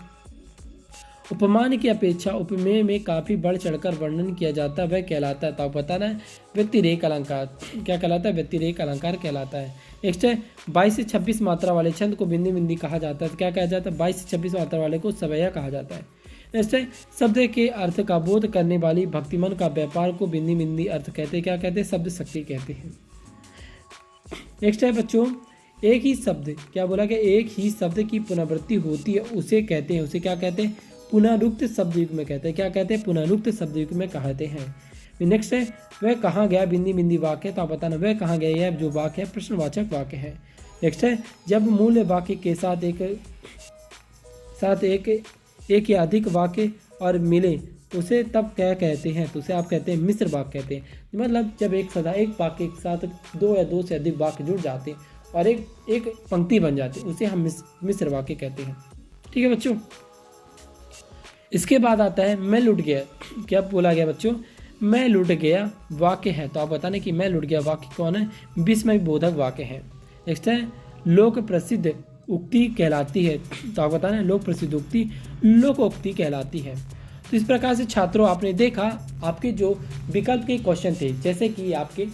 उपमान की अपेक्षा उपमेय में काफ़ी बढ़ चढ़कर वर्णन किया जाता है वह कहलाता है। तो आप बताना है व्यतिरेक अलंकार। क्या कहलाता है? व्यतिरेक अलंकार कहलाता है। नेक्स्ट है 22 से 26 मात्रा वाले छंद को बिंदी बिंदी कहा जाता है। तो क्या कहा जाता है? 22 से 26 मात्रा वाले को सवैया कहा जाता है। नेक्स्ट है शब्द के अर्थ का बोध करने वाली भक्तिमन का व्यापार को बिंदी बिंदी अर्थ कहते हैं। क्या कहते हैं? शब्द शक्ति कहते हैं। नेक्स्ट है बच्चों एक ही शब्द, क्या बोला कि एक ही शब्द की पुनरावृत्ति होती है उसे कहते हैं, उसे क्या कहते हैं? पुनरुक्त शब्द युग में कहते हैं। क्या कहते हैं? पुनरुक्त शब्द युग में कहते हैं। नेक्स्ट है वह कहाँ गया बिंदी बिंदी वाक्य। तो आप बताना वह कहाँ गया, यह जो वाक्य है प्रश्नवाचक वाक्य है। नेक्स्ट है जब मूल वाक्य के साथ एक या अधिक वाक्य और मिले उसे तब क्या कहते हैं? तो उसे आप कहते हैं मिश्र वाक्य कहते हैं। मतलब जब एक वाक्य के साथ दो या दो से अधिक वाक्य जुड़ जाते हैं और एक पंक्ति बन जाती है उसे हम मिश्र वाक्य कहते हैं। ठीक है बच्चों। इसके बाद आता है मैं लुट गया। क्या बोला गया बच्चों? मैं लुट गया वाक्य है। तो आप बताने कि मैं लुट गया वाक्य कौन है? विस्मय बोधक वाक्य है। नेक्स्ट है लोक प्रसिद्ध उक्ति कहलाती है। तो आप बताना लोक प्रसिद्ध उक्ति लोकोक्ति कहलाती है। तो इस प्रकार से छात्रों आपने देखा आपके जो विकल्प के क्वेश्चन थे, जैसे कि आपके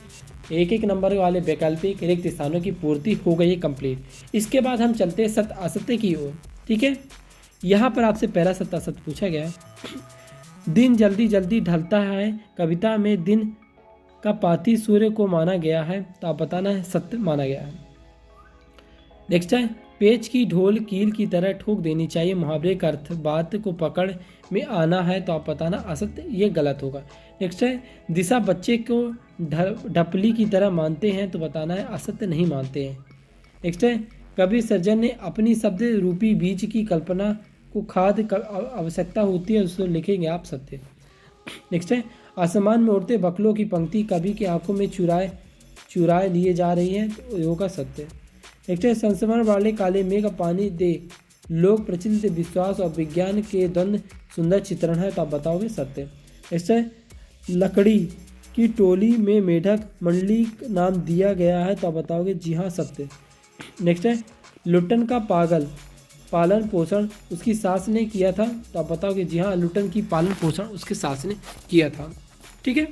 एक नंबर वाले वैकल्पिक रिक्त स्थानों की पूर्ति हो गई है कंप्लीट। इसके बाद हम चलते हैं सत्य असत्य की ओर। ठीक है, यहाँ पर आपसे पहला सत्य असत्य पूछा गया है। दिन जल्दी जल्दी ढलता है कविता में दिन का पाती सूर्य को माना गया है। तो आप बताना है सत्य माना गया है। नेक्स्ट है पेच की ढोल कील की तरह ठोक देनी चाहिए, मुहावरे का अर्थ बात को पकड़ में आना है। तो आप बताना असत्य, ये गलत होगा। नेक्स्ट है दिशा बच्चे को ढपली की तरह मानते हैं। तो बताना है असत्य, नहीं मानते हैं। नेक्स्ट है कवि सर्जन ने अपनी शब्द रूपी बीज की कल्पना को खाद आवश्यकता होती है, उसको लिखेंगे आप सत्य। नेक्स्ट है आसमान में उड़ते बकलों की पंक्ति कवि की आंखों में चुराए लिए जा रही है। तो योगा सत्य। नेक्स्ट है संस्मरण वाले काले मेघ पानी दे लोक प्रचलित विश्वास और विज्ञान के द्वंद्व सुंदर चित्रण है। तो आप बताओगे सत्य। नेक्स्ट है लकड़ी की टोली में मेढक मंडली नाम दिया गया है। तो आप बताओगे जी हाँ सत्य। नेक्स्ट है लुट्टन का पालन पोषण उसकी सास ने किया था। तो आप बताओगे जी हाँ लुट्टन की पालन पोषण उसकी सास ने किया था। ठीक है,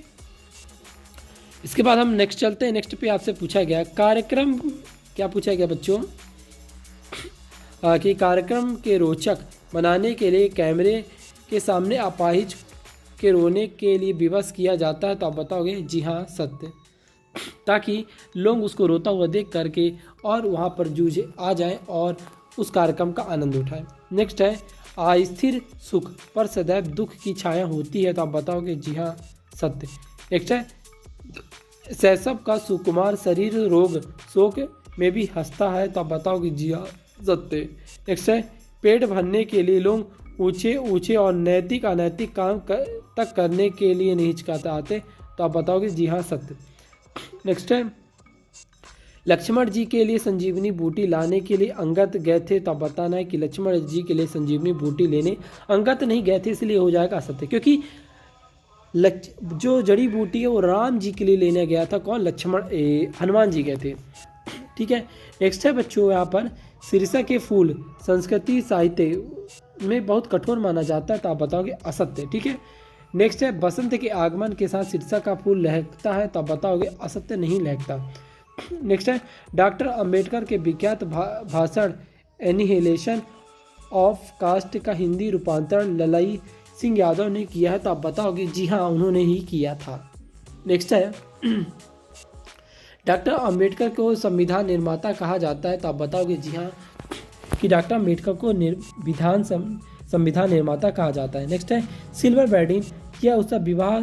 इसके बाद हम नेक्स्ट चलते हैं। नेक्स्ट पे आपसे पूछा गया कार्यक्रम, क्या पूछा गया बच्चों कि कार्यक्रम के रोचक बनाने के लिए कैमरे के सामने अपाहिज के रोने के लिए विवश किया जाता है। तो आप बताओगे जी हाँ सत्य, ताकि लोग उसको रोता हुआ देख करके और वहाँ पर जूझे आ जाएं और उस कार्यक्रम का आनंद उठाएं। नेक्स्ट है अस्थिर सुख पर सदैव दुख की छाया होती है। तो आप बताओगे जी हाँ सत्य। नेक्स्ट है शैशव का सुकुमार शरीर रोग शोक में भी हंसता है। तो आप बताओगे जी हाँ सत्य। नेक्स्ट है पेट भरने के लिए लोग ऊंचे और नैतिक अनैतिक काम तक करने के लिए नहीं हिचकिचाते। तो आप बताओगे जी हाँ सत्य। नेक्स्ट है लक्ष्मण जी के लिए संजीवनी बूटी लाने के लिए अंगद गए थे। तो आप बताना है कि लक्ष्मण जी के लिए संजीवनी बूटी लेने अंगद नहीं गए थे, इसलिए हो जाएगा असत्य, क्योंकि जो जड़ी बूटी है वो राम जी के लिए लेने गया था। कौन? हनुमान जी गए थे। ठीक है, नेक्स्ट है बच्चों यहाँ पर शीर्षक के फूल संस्कृति साहित्य में बहुत कठोर माना जाता है। तो आप बताओगे असत्य। ठीक है, नेक्स्ट है बसंत के आगमन के साथ शीर्षक का फूल लहकता है। तो आप बताओगे असत्य, नहीं लहकता। नेक्स्ट है डॉक्टर अंबेडकर के विख्यात भाषण एनिहिलेशन ऑफ कास्ट का हिंदी रूपांतरण ललाई सिंह यादव ने किया है। तो आप बताओगे जी हाँ उन्होंने ही किया था। नेक्स्ट है डॉक्टर अंबेडकर को संविधान निर्माता कहा जाता है। तो आप बताओगे जी हाँ कि डॉक्टर अंबेडकर को संविधान निर्माता कहा जाता है। नेक्स्ट है सिल्वर वेडिंग या उसका विवाह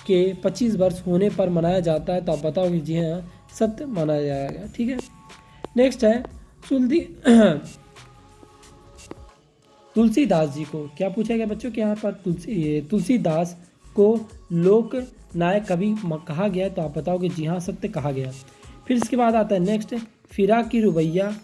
के 25 वर्ष होने पर मनाया जाता है। तो आप बताओगे जी हाँ सत्य माना जाएगा। ठीक है, नेक्स्ट है तुलसीदास जी को क्या पूछा गया बच्चों कि यहाँ पर तुलसीदास को लोक नायक कवि कहा गया। तो आप बताओगे जी हाँ सत्य कहा गया। फिर इसके बाद आता है नेक्स्ट फिराक की रुबैया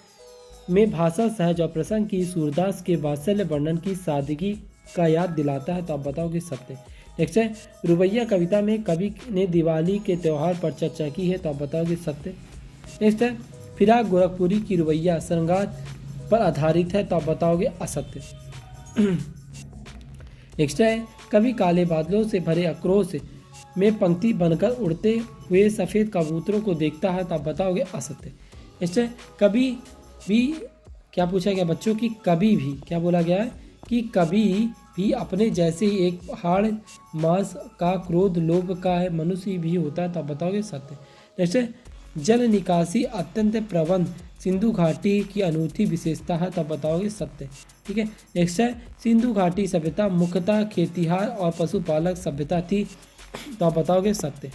में भाषा सहज और प्रसंग की सूरदास के वात्सल्य वर्णन की सादगी का याद दिलाता है। तो आप बताओगे सत्य। नेक्स्ट है रुबैया कविता में कवि ने दिवाली के त्यौहार पर चर्चा की है। तो आप बताओगे सत्य। नेक्स्ट है फिराक गोरखपुरी की रुबैया श्रृंगार पर आधारित है, तो आप बताओगे असत्य। नेक्स्ट है, कभी काले बादलों से भरे आक्रोश में पंक्ति बनकर उड़ते हुए सफ़ेद कबूतरों को देखता है, तो आप बताओगे असत्य। नेक्स्ट है, कभी भी क्या पूछा गया बच्चों की, कभी भी क्या बोला गया है कि कभी भी अपने जैसे ही एक हाड़ मांस का क्रोध लोभ का है मनुष्य भी होता है, तो आप बताओगे सत्य। नेक्स्ट है, जल निकासी अत्यंत प्रबंध सिंधु घाटी की अनूठी विशेषता है, तो आप बताओगे सत्य। ठीक है। नेक्स्ट है, सिंधु घाटी सभ्यता मुख्यतः खेतिहार और पशुपालक सभ्यता थी, तो आप बताओगे सत्य।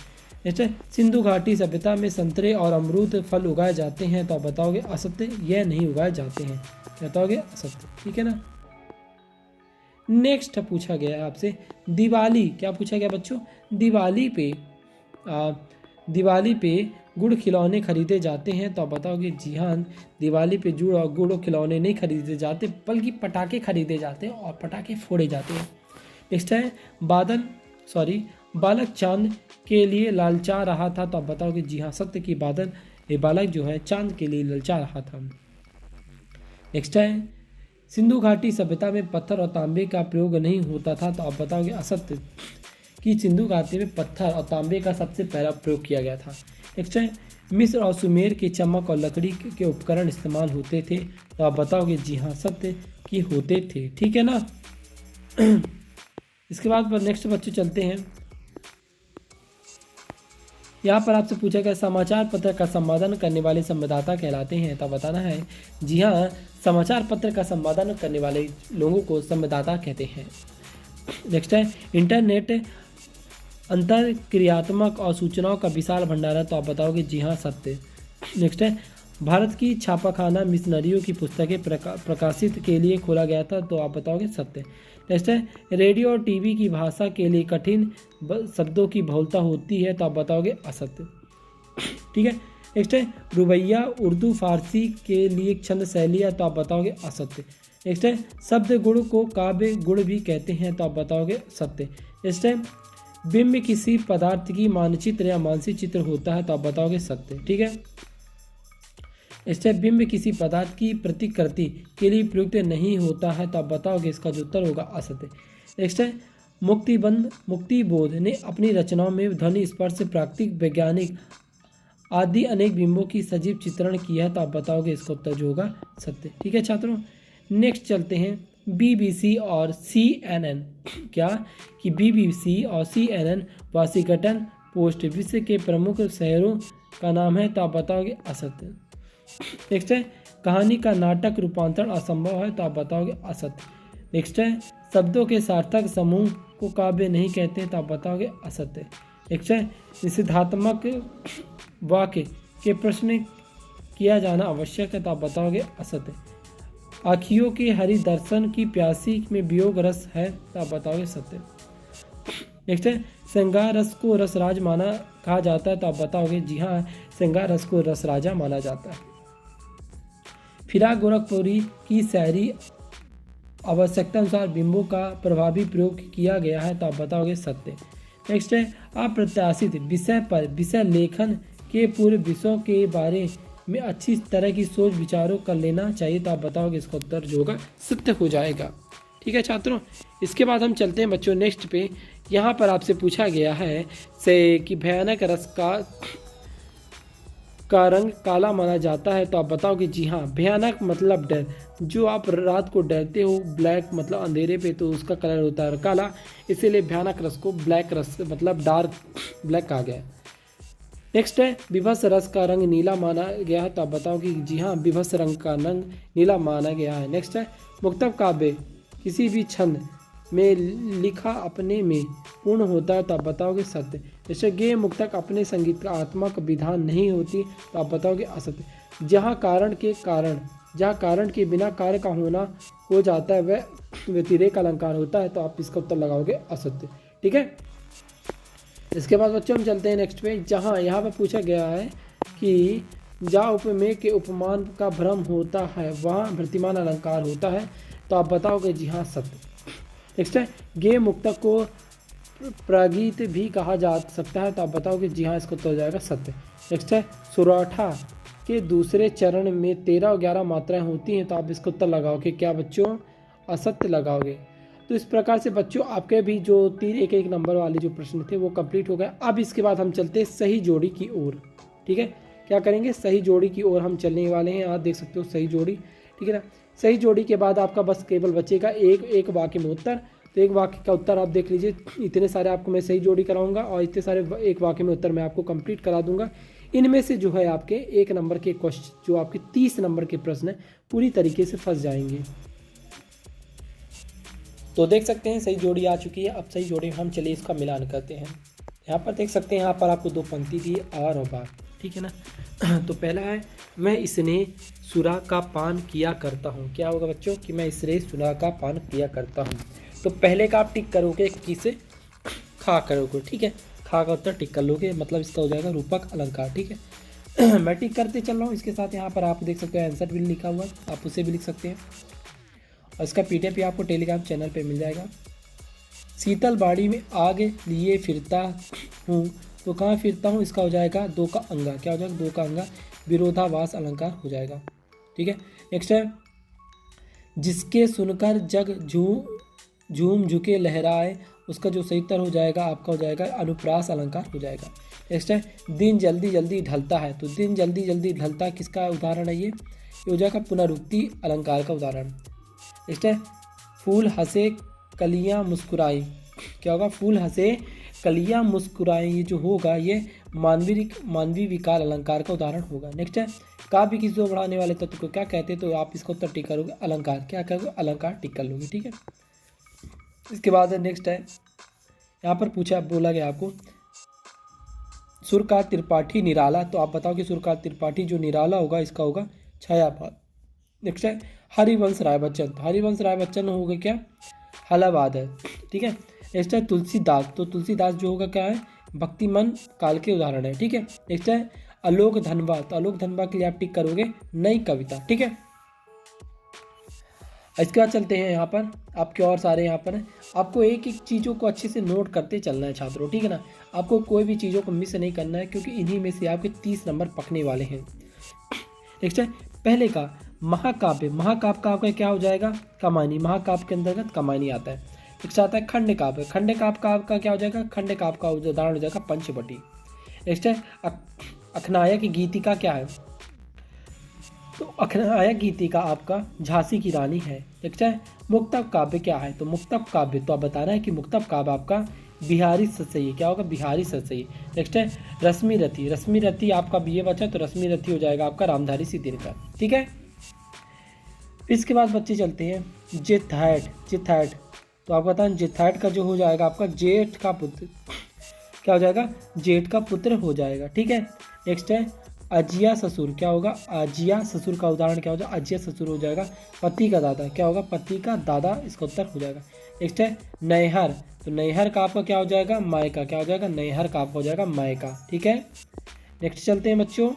नेक्स्ट है, सिंधु घाटी सभ्यता में संतरे और अमरूद फल उगाए जाते हैं, तो आप बताओगे असत्य, यह नहीं उगाए जाते हैं, बताओगे असत्य। ठीक है ना। नेक्स्ट पूछा गया है आपसे दिवाली, क्या पूछा गया बच्चों, दिवाली पे गुड़ खिलौने खरीदे जाते हैं, तो आप बताओगे जी हाँ, दिवाली पे गुड़ और खिलौने नहीं खरीदे जाते बल्कि पटाखे खरीदे जाते हैं और पटाखे फोड़े जाते हैं। नेक्स्ट है, बालक चांद के लिए ललचा रहा था, तो आप बताओगे जी हाँ सत्य की बालक जो है चांद के लिए ललचा रहा था। नेक्स्ट है, सिंधु घाटी सभ्यता में पत्थर और तांबे का प्रयोग नहीं होता था, तो आप बताओगे असत्य कि सिंधु घाटी में पत्थर और तांबे का सबसे पहला प्रयोग किया गया था। नेक्स्ट है, मिस्र और सुमेर के चमक और लकड़ी के उपकरण इस्तेमाल होते थे, तो आप बताओगे जी हाँ सत्य कि होते थे। ठीक है ना। इसके बाद पर नेक्स्ट बच्चे चलते हैं, यहाँ पर आपसे पूछा गया समाचार पत्र का संपादन करने वाले संवाददाता कहलाते हैं, तो बताना है जी हाँ, समाचार पत्र का संपादन करने वाले लोगों को संवाददाता कहते हैं। नेक्स्ट है, इंटरनेट अंतर क्रियात्मक और सूचनाओं का विशाल भंडार है, तो आप बताओगे जी हाँ सत्य। नेक्स्ट है, भारत की छापाखाना मिशनरियों की पुस्तकें प्रकाशित के लिए खोला गया था, तो आप बताओगे सत्य। नेक्स्ट है, रेडियो और टीवी की भाषा के लिए कठिन शब्दों की बहुलता होती है, तो आप बताओगे असत्य। ठीक है। नेक्स्ट है, रुबैया उर्दू फारसी के लिए छंद शैली है, तो आप बताओगे असत्य। नेक्स्ट है, शब्द गुण को काव्य गुण भी कहते हैं, तो आप बताओगे सत्य। नेक्स्ट है, बिंब किसी पदार्थ की मानचित्र या मानसिक चित्र होता है, तो आप बताओगे सत्य। ठीक है। नेक्स्ट है, बिंब किसी पदार्थ की प्रतिकृति के लिए प्रयुक्त नहीं होता है, तो आप बताओगे इसका जो उत्तर होगा असत्य। नेक्स्ट है, मुक्तिबोध ने अपनी रचनाओं में ध्वनि स्पर्श प्राकृतिक वैज्ञानिक आदि अनेक बिंबों की सजीव चित्रण किया है, तो आप बताओगे इसका उत्तर जो होगा सत्य। ठीक है छात्रों। नेक्स्ट चलते हैं BBC और CNN, क्या कि BBC और CNN वाशिंगटन पोस्ट विश्व के प्रमुख शहरों का नाम है, तो आप बताओगे असत्य। नेक्स्ट है, कहानी का नाटक रूपांतरण असंभव है, तो आप बताओगे असत्य। नेक्स्ट है, शब्दों के सार्थक समूह को काव्य नहीं कहते, तो आप बताओगे असत्य। नेक्स्ट है, निषेधात्मक वाक्य के प्रश्न किया जाना आवश्यक है, तो आप बताओगे असत्य। आँखियों के हरि दर्शन की प्यासी में वियोग रस है, तो आप बताओगे सत्य। नेक्स्ट है, श्रृंगार रस को रसराज कहा जाता है, तो आप बताओगे जी हाँ, श्रृंगार रस को रसराजा माना जाता है। फिराक गोरखपुरी की शायरी आवश्यकता अनुसार बिंबों का प्रभावी प्रयोग किया गया है, तो आप बताओगे सत्य। नेक्स्ट है, अप्रत्याशित विषय पर विषय लेखन के पूर्व विषयों के बारे में अच्छी तरह की सोच विचारों कर लेना चाहिए, तो आप बताओगे इसका उत्तर जो होगा सत्य हो जाएगा। ठीक है छात्रों। इसके बाद हम चलते हैं बच्चों नेक्स्ट पे। यहाँ पर आपसे पूछा गया है कि भयानक रस का रंग काला माना जाता है, तो आप बताओगे जी हाँ, भयानक मतलब डर, जो आप रात को डरते हो, ब्लैक मतलब अंधेरे पे, तो उसका कलर होता है काला, इसीलिए भयानक रस को ब्लैक रस मतलब डार्क ब्लैक कहा गया है। नेक्स्ट है, विभत्स रस का रंग नीला माना गया है, तो आप बताओगे जी हाँ, विभत्स रंग का रंग नीला माना गया है। नेक्स्ट है, मुक्तक काव्य किसी भी छंद में लिखा अपने में पूर्ण होता है, तो आप बताओगे सत्य। जैसे गेय मुक्तक अपने संगीतात्मक विधान नहीं होती, तो आप बताओगे असत्य। जहाँ कारण के बिना कार्य का होना हो जाता है वह व्यतिरेक अलंकार होता है, तो आप इसका उत्तर लगाओगे असत्य। ठीक है। इसके बाद बच्चों हम चलते हैं नेक्स्ट पे, जहाँ यहाँ पर पूछा गया है कि जहाँ उपमेय के उपमान का भ्रम होता है वहाँ प्रतिमान अलंकार होता है, तो आप बताओगे जी हाँ सत्य। नेक्स्ट है, गेय मुक्तक को प्रागीत भी कहा जा सकता है, तो आप बताओगे जी हाँ, इसको तो हो जाएगा सत्य। नेक्स्ट है, सुराठा के दूसरे चरण में 13 और 11 मात्राएं होती हैं, तो आप इसका उत्तर लगाओगे क्या बच्चों? असत्य लगाओगे। तो इस प्रकार से बच्चों आपके भी जो 3 एक एक नंबर वाले जो प्रश्न थे वो कंप्लीट हो गए। अब इसके बाद हम चलते हैं सही जोड़ी की ओर। ठीक है, क्या करेंगे? सही जोड़ी की ओर हम चलने वाले हैं। आप देख सकते हो सही जोड़ी, ठीक है ना। सही जोड़ी के बाद आपका बस केवल बचेगा एक वाक्य में उत्तर। तो एक वाक्य का उत्तर आप देख लीजिए, इतने सारे आपको मैं सही जोड़ी कराऊंगा और इतने सारे एक वाक्य में उत्तर मैं आपको कंप्लीट करा दूंगा। इनमें से जो है आपके 1 नंबर के क्वेश्चन, जो आपके 30 नंबर के प्रश्न है, पूरी तरीके से फंस जाएंगे। तो देख सकते हैं सही जोड़ी आ चुकी है। अब सही जोड़ी में हम चलिए इसका मिलान करते हैं। यहाँ पर देख सकते हैं, यहाँ पर आपको 2 पंक्ति दी आर और बार, ठीक है ना। तो पहला है मैं इसने सुरा का पान किया करता हूँ। क्या होगा बच्चों? कि मैं इसने सुरा का पान किया करता हूँ। तो पहले का आप टिक करोगे, किसे? खा करोगे, ठीक है। खा का उत्तर टिक कर लोगे, मतलब इसका हो जाएगा रूपक अलंकार, ठीक है। मैं टिक करते चल रहा हूँ। इसके साथ यहाँ पर आप देख सकते हो आंसर भी लिखा हुआ है, आप उसे भी लिख सकते हैं। और इसका PDF भी आपको टेलीग्राम चैनल पे मिल जाएगा। शीतल बाड़ी में आग लिए फिरता हूँ, तो कहाँ फिरता हूँ? इसका हो जाएगा 2 का अंगा। क्या हो जाएगा? 2 का अंगा विरोधाभास अलंकार हो जाएगा, ठीक है। नेक्स्ट है जिसके सुनकर जग झूम झुके लहराए, उसका जो सही उत्तर हो जाएगा आपका हो जाएगा अनुप्रास अलंकार हो जाएगा। नेक्स्ट है दिन जल्दी जल्दी ढलता है, तो दिन जल्दी जल्दी ढलता किसका उदाहरण है? ये हो जाएगा पुनरुक्ति अलंकार का उदाहरण। नेक्स्ट है फूल हंसे कलियां मुस्कुराई। क्या होगा? फूल हंसे कलियां मुस्कुराई, ये जो होगा ये मानवीय विकार अलंकार का उदाहरण होगा। नेक्स्ट है काव्य की शोभा बढ़ाने वाले तत्व को क्या कहते हैं? तो आप इसको उत्तर टिक करोगे अलंकार। क्या करोगे? अलंकार टिक कर लोगे, ठीक है। इसके बाद नेक्स्ट है यहाँ पर बोला गया आपको सुरकार त्रिपाठी निराला, तो आप बताओ कि सुरकार त्रिपाठी जो निराला होगा इसका होगा छायापात। नेक्स्ट है हरिवंश राय बच्चन, तो हरिवंश राय बच्चन होगा क्या? हलावाद है, ठीक है। नेक्स्ट है तुलसीदास, तो तुलसीदास जो होगा क्या है? भक्तिमन काल के उदाहरण है, ठीक है। नेक्स्ट है आलोक धनबा, तो आलोक धनबा के लिए आप टिक करोगे नई कविता, ठीक है। इसके बाद चलते हैं यहाँ पर आपके और सारे यहाँ पर हैं। आपको एक एक चीज़ों को अच्छे से नोट करते चलना है छात्रों, ठीक है ना। आपको कोई भी चीज़ों को मिस नहीं करना है, क्योंकि इन्हीं में से आपके 30 नंबर पकने वाले हैं। नेक्स्ट है पहले का महाकाव्य, महाकाव्य का आपका क्या हो जाएगा? कमानी। महाकाव्य के अंतर्गत कमानी आता है। नेक्स्ट आता है खंड काव्य, खंड काव्य का आपका क्या हो जाएगा? खंड काव्य का उदाहरण हो जाएगा पंचवटी। नेक्स्ट है अखनायक गीतिका क्या है? तो अखनायक गीतिका आपका झांसी की रानी है। नेक्स्ट है मुक्तक काव्य क्या है? तो मुक्तक काव्य, तो आप बताना है कि मुक्तक काव्य आपका बिहारी सतसई। क्या होगा? बिहारी सतसई। नेक्स्ट है रश्मि रथी, रश्मि रथी आपका BA बचा, तो रश्मि रथी हो जाएगा आपका रामधारी सिद्धिनकर, ठीक है। इसके बाद बच्चे चलते हैं जेठैट, जेठैट, तो आप बताएं जेठैट का जो हो जाएगा आपका जेठ का पुत्र, क्या हो जाएगा? जेठ का पुत्र हो जाएगा, ठीक है। नेक्स्ट है अजिया ससुर, क्या होगा? अजिया ससुर का उदाहरण क्या हो जाएगा? अजिया ससुर हो जाएगा पति का दादा। क्या होगा? पति का दादा, इसका उत्तर हो जाएगा। नेक्स्ट है नैहर, तो नैहर का आपका क्या हो जाएगा? मायका। क्या हो जाएगा? नैहर का आपका हो जाएगा मायका, ठीक है। नेक्स्ट चलते हैं बच्चों,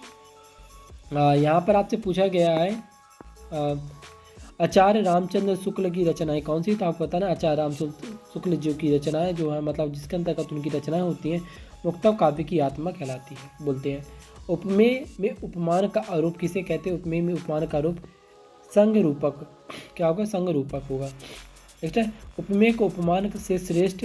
यहाँ पर आपसे पूछा गया है आचार्य रामचंद्र शुक्ल की रचनाएं कौन सी? तो आपको बताना आचार्य रामचंद्र शुक्ल जी की रचनाएं जो है, मतलब जिसके अंतर्गत उनकी रचनाएं होती हैं, मुक्तक काव्य की आत्मा कहलाती है, बोलते हैं। उपमेय में उपमान का आरोप किसे कहते हैं? उपमेय में उपमान का आरोप संग रूपक, क्या होगा? संग रूपक होगा। नेक्स्ट है उपमेय को उपमान से श्रेष्ठ,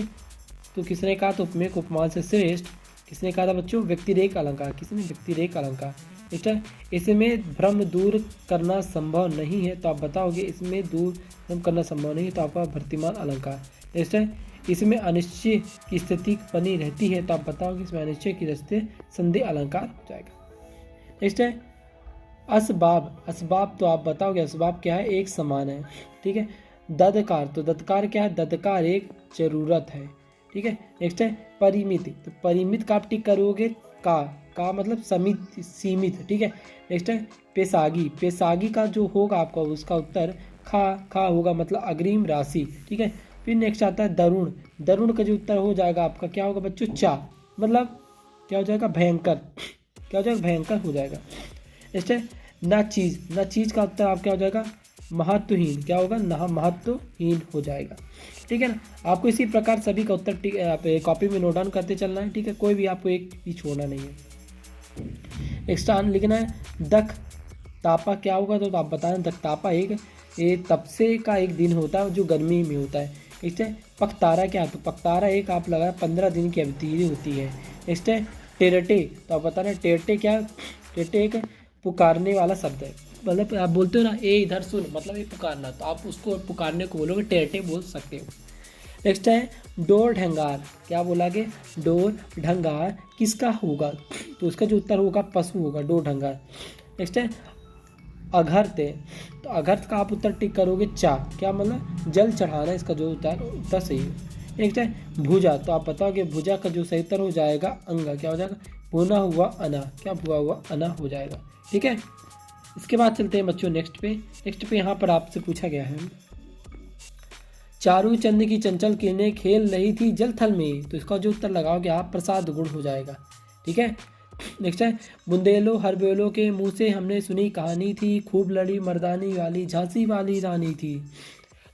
तो किसने कहा? तो उपमेय को उपमान से श्रेष्ठ किसने कहा था बच्चों? व्यक्तिरेख अलंकार। किसने? व्यक्तिरेख अलंकार। नेक्स्ट है इसमें भ्रम दूर करना संभव नहीं है, तो आप बताओगे इसमें दूर करना संभव नहीं है, तो आपका भर्तिमान अलंकार। नेक्स्ट है इसमें अनिश्चय की स्थिति बनी रहती है, तो आप बताओगे इसमें अनिश्चय की स्थिति संधि अलंकार हो जाएगा। नेक्स्ट है असबाब, असबाब तो आप बताओगे असबाब क्या है? एक समान है, ठीक है। ददकार, तो ददकार क्या है? ददकार एक जरूरत है, ठीक है। नेक्स्ट है परिमित, तो परिमित का आप टिक करोगे का मतलब समित, सीमित, ठीक है। नेक्स्ट है पेशागी, पेशागी का जो होगा आपका उसका उत्तर खा होगा, मतलब अग्रिम राशि, ठीक है। फिर नेक्स्ट आता है दरुण, दरुण का जो उत्तर हो जाएगा आपका क्या होगा बच्चों? चा, मतलब क्या हो जाएगा? भयंकर, क्या हो जाएगा? भयंकर हो जाएगा। नेक्स्ट है ना चीज, ना चीज का उत्तर आप क्या हो जाएगा? महत्वहीन, क्या होगा? ना महत्वहीन हो जाएगा, ठीक है ना। आपको इसी प्रकार सभी का उत्तर कॉपी में नोट डाउन करते चलना है, ठीक है। कोई भी आपको एक भी छोड़ना नहीं है। एक्स्ट्रा लिखना है दख तापा क्या होगा, तो आप बताना दख तापा एक ये तपसे का एक दिन होता है जो गर्मी में होता है। नेक्स्ट है पखतारा क्या, तो पखतारा एक आप लगा 15 दिन की अवधि होती है। नेक्स्ट है टेरटे, तो आप बताना टेरटे क्या, टेरटे एक पुकारने वाला शब्द है, मतलब आप बोलते हो ना ए इधर सुन, मतलब ये पुकारना, तो आप उसको पुकारने को बोलोगे टेरटे बोल सकते हो। नेक्स्ट है डोर ढंगार, क्या बोला के डोर ढंगार किसका होगा, तो उसका जो उत्तर होगा पशु होगा डोर ढंगार। नेक्स्ट है अघर्त, तो अघर्त का आप उत्तर टिक करोगे चा, क्या मतलब जल चढ़ाना, इसका जो उत्तर सही है। नेक्स्ट है भुजा, तो आप बताओगे भुजा का जो सही उत्तर हो जाएगा अंगा, क्या हो जाएगा भुना हुआ अना, क्या भुआ हुआ अना हो जाएगा। ठीक है, इसके बाद चलते हैं बच्चों नेक्स्ट पे यहाँ पर आपसे पूछा गया है चारू चंद की चंचल किरणें खेल रही थी जल थल में, तो इसका जो उत्तर लगाओगे आप प्रसाद गुण हो जाएगा। ठीक है, नेक्स्ट है बुंदेलो हरबेलो के मुंह से हमने सुनी कहानी थी, खूब लड़ी मर्दानी वाली झांसी वाली रानी थी,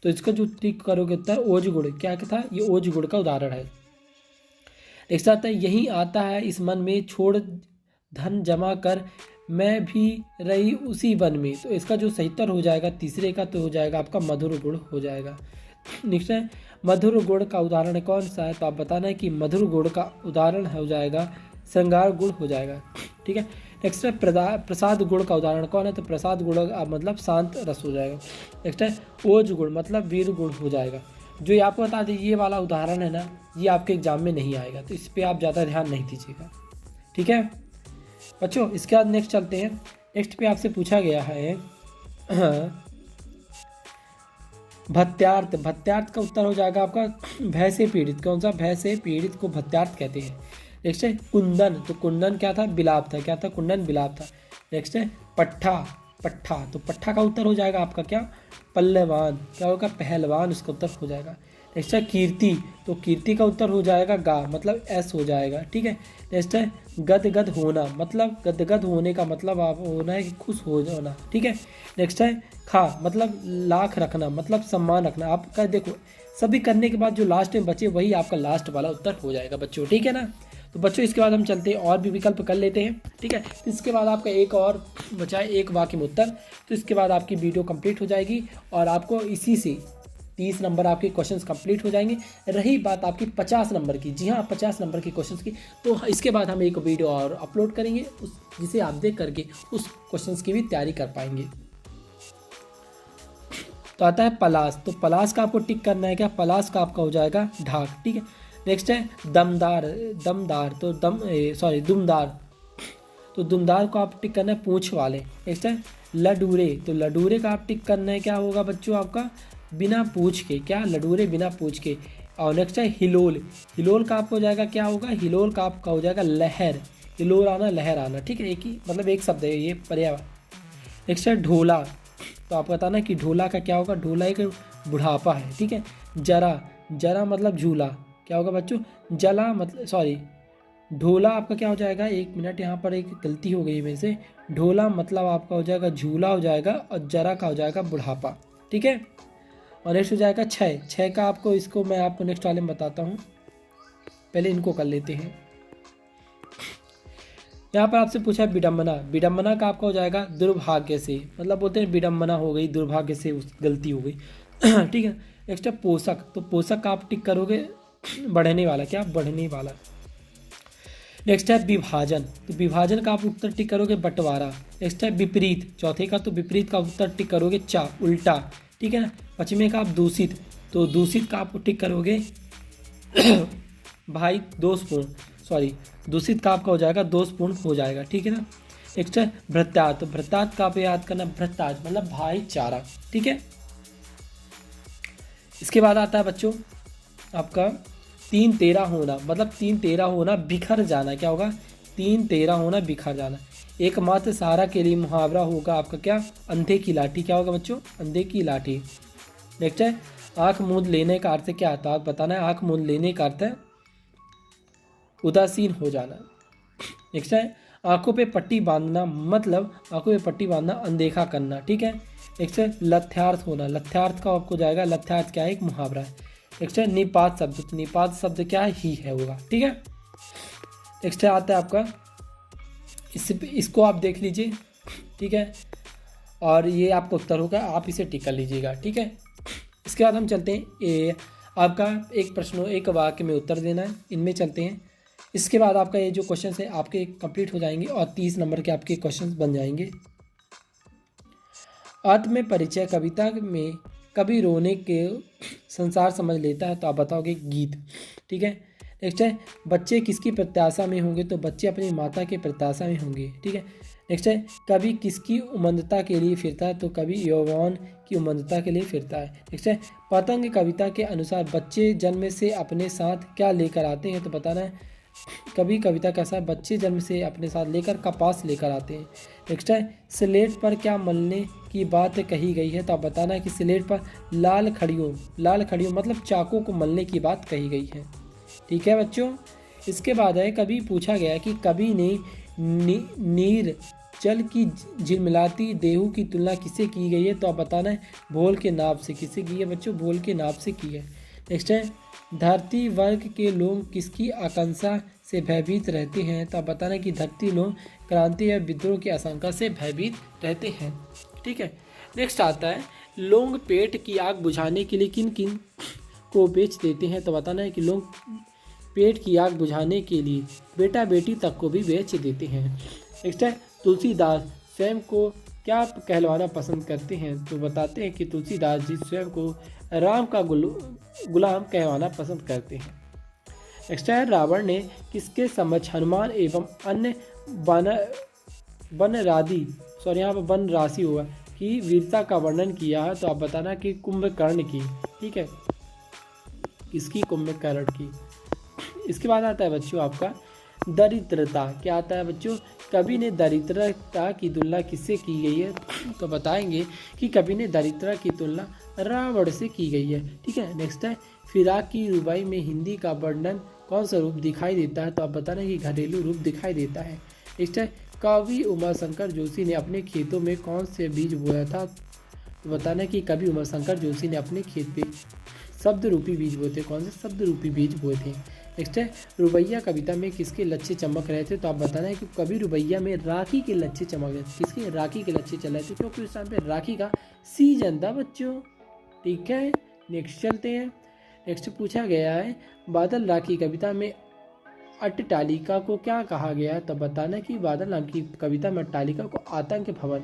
तो इसका जो टिक करोगे उत्तर ओज गुड़, क्या था ये ओज गुड़ का उदाहरण है। नेक्स्ट आता है यही आता है इस मन में छोड़ धन जमा कर मैं भी रही उसी वन में, तो इसका जो सही उत्तर हो जाएगा तीसरे का, तो हो जाएगा आपका मधुर गुड़ हो जाएगा। नेक्स्ट है मधुर गुड़ का उदाहरण कौन सा है, तो आप बताना है कि मधुर गुड़ का उदाहरण हो जाएगा श्रृंगार गुड़ हो जाएगा। ठीक है, नेक्स्ट है प्रसाद गुड़ का उदाहरण कौन है, तो प्रसाद गुड़ मतलब शांत रस हो जाएगा। नेक्स्ट है ओज गुड़ मतलब वीर गुड़ हो जाएगा। जो ये आपको बता दें ये वाला उदाहरण है ना, ये आपके एग्जाम में नहीं आएगा, तो इस पर आप ज़्यादा ध्यान नहीं दीजिएगा। ठीक है बच्चों, इसके बाद नेक्स्ट चलते हैं। नेक्स्ट पे आपसे पूछा गया है भत्यार्थ, भत्यार्थ का उत्तर हो जाएगा आपका भय से पीड़ित, कौन सा भय से पीड़ित को भत्यार्थ कहते हैं। नेक्स्ट है कुंदन, तो कुंदन क्या था बिलाप था, क्या था कुंदन बिलाप था। नेक्स्ट है पट्ठा, पट्ठा तो पट्ठा का उत्तर हो जाएगा आपका क्या पल्लवान, क्या होगा पहलवान, उसका उत्तर हो जाएगा। नेक्स्ट है कीर्ति, तो कीर्ति का उत्तर हो जाएगा गा मतलब एस हो जाएगा। ठीक है, नेक्स्ट है गदगद होना, मतलब गदगद होने का मतलब आप होना है कि खुश हो जाना। ठीक है, नेक्स्ट है खा मतलब लाख रखना मतलब सम्मान रखना। आपका देखो सभी करने के बाद जो लास्ट में बचे वही आपका लास्ट वाला उत्तर हो जाएगा बच्चों। ठीक है ना, तो बच्चों इसके बाद हम चलते हैं और भी विकल्प कर लेते हैं। ठीक है, इसके बाद आपका एक और बचा है एक वाक्य में उत्तर, तो इसके बाद आपकी वीडियो कंप्लीट हो जाएगी और आपको इसी से 30 नंबर आपके क्वेश्चंस कंप्लीट हो जाएंगे। रही बात आपकी 50 नंबर की, जी हाँ 50 नंबर के क्वेश्चंस की, तो इसके बाद हम एक वीडियो और अपलोड करेंगे जिसे आप देख करके उस क्वेश्चंस की भी तैयारी कर पाएंगे। तो आता है पलाश, तो पलाश का आपको टिक करना है क्या, पलाश का आपका हो जाएगा ढाक। ठीक है, नेक्स्ट है दमदार, दमदार तो दुमदार, तो दुमदार को आप टिक करना है पूंछ वाले। नेक्स्ट है लडूरे, तो लडूरे का आप टिक करना है क्या होगा बच्चों आपका बिना पूछ के, क्या लडूरे बिना पूछ के। और नेक्स्ट है हिलोल, हिलोल का आपको हो जाएगा क्या होगा हिलोल का आपका हो जाएगा लहर, हिलोल आना लहर आना। ठीक है, एक ही मतलब एक शब्द है ये पर्यावरण। नेक्स्ट है ढोला, तो आप बताना कि ढोला का क्या होगा, ढोला एक बुढ़ापा है। ठीक है, जरा, जरा मतलब झूला, क्या होगा बच्चों जला मतलब ढोला आपका क्या हो जाएगा, एक मिनट यहाँ पर एक गलती हो गई मेरे से, ढोला मतलब आपका हो जाएगा झूला हो जाएगा और जरा का हो जाएगा बुढ़ापा। ठीक है, और नेक्स्ट हो जाएगा छय, छय का आपको इसको मैं आपको नेक्स्ट वाले में बताता हूँ, पहले इनको कर लेते हैं। यहाँ पर आपसे पूछा है विडम्बना, विडम्बना का आपका हो जाएगा दुर्भाग्य से, मतलब बोलते हैं विडम्बना हो गई दुर्भाग्य से गलती हो गई। ठीक है, नेक्स्ट है पोषक, तो पोषक का आप टिक करोगे बढ़ने वाला, क्या बढ़ने वाला। नेक्स्ट है विभाजन, तो विभाजन का आप उत्तर टिक करोगे बंटवारा। नेक्स्ट है विपरीत, चौथे का तो विपरीत का उत्तर टिक करोगे चा उल्टा। ठीक है ना, पश्चिमे का आप दूषित, तो दूषित का आप टिक करोगे भाई दोषपूर्ण, दूषित का आपका हो जाएगा दोषपूर्ण हो जाएगा। ठीक है ना, नेक्स्ट है भ्रत्यात, तो भ्रत्यात का आप याद करना भ्रत्यात मतलब भाईचारा। ठीक है, इसके बाद आता है बच्चों आपका 3-13 होना, मतलब 3-13 होना बिखर जाना, क्या होगा 3-13 होना बिखर जाना। एकमात्र सहारा के लिए मुहावरा होगा आपका क्या अंधे की लाठी, क्या होगा बच्चों अंधे की लाठी। नेक्स्ट है आँख मूंद लेने का अर्थ क्या आता है, आप बताना है आँख मूंद लेने का अर्थ है उदासीन हो जाना। नेक्स्ट है आंखों पे पट्टी बांधना, मतलब आंखों पे पट्टी बांधना अनदेखा करना। ठीक है, नेक्स्ट है लथ्यार्थ होना, लथ्यार्थ का आपको जाएगा लथ्यार्थ क्या है एक मुहावरा है। नेक्स्ट है निपात शब्द, तो निपात शब्द क्या ही है होगा। ठीक है, नेक्स्ट है आता है आपका इसको आप देख लीजिए, ठीक है, और ये आपका उत्तर होगा, आप इसे टिक कर लीजिएगा, ठीक है। इसके बाद हम चलते हैं, आपका एक प्रश्न एक वाक्य में उत्तर देना है, इनमें चलते हैं। इसके बाद आपका ये जो क्वेश्चन है आपके कंप्लीट हो जाएंगे और 30 नंबर के आपके क्वेश्चन बन जाएंगे। अर्थ में परिचय, कविता में कभी रोने के संसार समझ लेता है, तो आप बताओगे गीत, ठीक है। नेक्स्ट है, बच्चे किसकी प्रत्याशा में होंगे, तो बच्चे अपनी माता के प्रत्याशा में होंगे, ठीक है। नेक्स्ट है, कवि किसकी उमंदता के लिए फिरता है, तो कवि यौवन की उमंदता के लिए फिरता है। नेक्स्ट है, पतंग कविता के अनुसार बच्चे जन्म से अपने साथ क्या लेकर आते हैं, तो बताना है कवि कविता कैसा है, बच्चे जन्म से अपने साथ लेकर कपास लेकर आते हैं। नेक्स्ट है, स्लेट पर क्या मलने की बात कही गई है, तो आप बताना है कि स्लेट पर लाल खड़ियों मतलब चाकों को मलने की बात कही गई है, ठीक है बच्चों। इसके बाद है, कभी पूछा गया कि कवि ने नीर जल की झिलमिलाती देहू की तुलना किससे की गई है, तो आप बताना है भोल के नाव से। किससे की है बच्चों, भोल के नाव से की है। नेक्स्ट है, धरती वर्ग के लोग किसकी आकांक्षा से भयभीत रहते हैं, तो आप बताना कि धरती लोग क्रांति या विद्रोह की आशंका से भयभीत रहते हैं, ठीक है। नेक्स्ट आता है, लोग पेट की आग बुझाने के लिए किन किन को बेच देते हैं, तो बताना है कि लोग पेट की आग बुझाने के लिए बेटा बेटी तक को भी बेच देते हैं। नेक्स्ट है, तुलसीदास स्वयं को क्या कहलवाना पसंद करते हैं, तो बताते हैं कि तुलसीदास जी स्वयं को राम का गुलाम कहवाना पसंद करते हैं। नेक्स्ट है, रावण ने किसके समक्ष हनुमान एवं अन्य यहाँ पर वन राशि हुआ कि वीरता का वर्णन किया है, तो आप बताना कि कुंभकर्ण की, ठीक है, किसकी, कुंभकर्ण की। इसके बाद आता है बच्चों आपका दरिद्रता। क्या आता है बच्चों, कवि ने दरिद्रता की तुलना किससे की गई है, तो बताएंगे कि कवि ने दरिद्रता की तुलना रावण से की गई है, ठीक है। नेक्स्ट है, फिराक की रुबाई में हिंदी का वर्णन कौन सा रूप दिखाई देता है, तो आप बताना कि घरेलू रूप दिखाई देता है। नेक्स्ट है, कवि उमाशंकर जोशी ने अपने खेतों में कौन से बीज बोया था, तो बताना कि कवि उमाशंकर जोशी ने अपने खेत पे शब्द रूपी बीज बोए थे। कौन से शब्द रूपी बीज बोए थे। नेक्स्ट है, रुबैया कविता में किसके लच्छे चमक रहे थे, तो आप बताना है कि कवि रुबैया में राखी के लच्छे चमक रहे थे। किसके, राखी के लच्छे चल रहे थे, क्योंकि उस टाइम पे राखी का सीजन था बच्चों, ठीक है। नेक्स्ट चलते हैं। नेक्स्ट पूछा गया है, बादल राखी कविता में अट्टालिका को क्या कहा गया है, तो बताना कि बादल नाम की कविता में अट्टालिका को आतंक भवन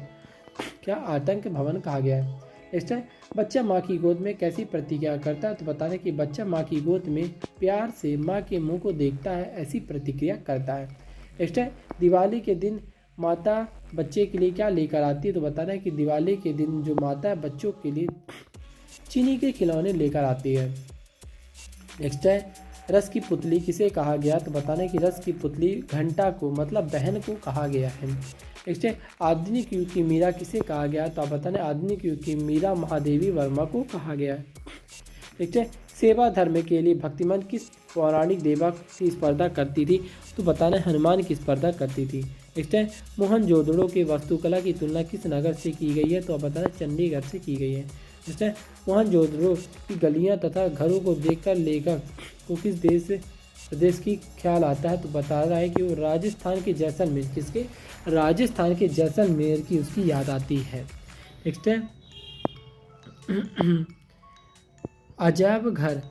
कहा गया है। नेक्स्ट है, बच्चा माँ की गोद में कैसी प्रतिक्रिया करता है, तो बताना कि बच्चा माँ की गोद में प्यार से माँ के मुंह को देखता है, ऐसी प्रतिक्रिया करता है। नेक्स्ट है, दिवाली के दिन माता बच्चे के लिए क्या लेकर आती है, तो बताना है कि दिवाली के दिन जो माता है बच्चों के लिए चीनी के खिलौने लेकर आती है। नेक्स्ट है, रस की पुतली किसे कहा गया, तो बताना है कि रस की पुतली घंटा को मतलब बहन को कहा गया है। नेक्स्ट है, आधुनिक युग की मीरा किसे कहा गया, तो आप बताना आधुनिक युग की मीरा महादेवी वर्मा को कहा गया है। नेक्स्ट है, सेवा धर्म के लिए भक्तिमान किस पौराणिक देवा की स्पर्धा करती थी, तो बताना हनुमान की स्पर्धा करती थी। नेक्स्ट है, मोहनजोदड़ो के वास्तुकला की तुलना किस नगर से की गई है, तो आप बताना चंडीगढ़ से की गई है। नेक्स्ट है, मोहनजोदड़ो की गलियां तथा घरों को देखकर लेखक को किस प्रदेश की ख्याल आता है, तो बता रहा है कि वो राजस्थान के जैसलमेर, किसके, राजस्थान के जैसलमेर की उसकी याद आती है। नेक्स्ट है, अजायब घर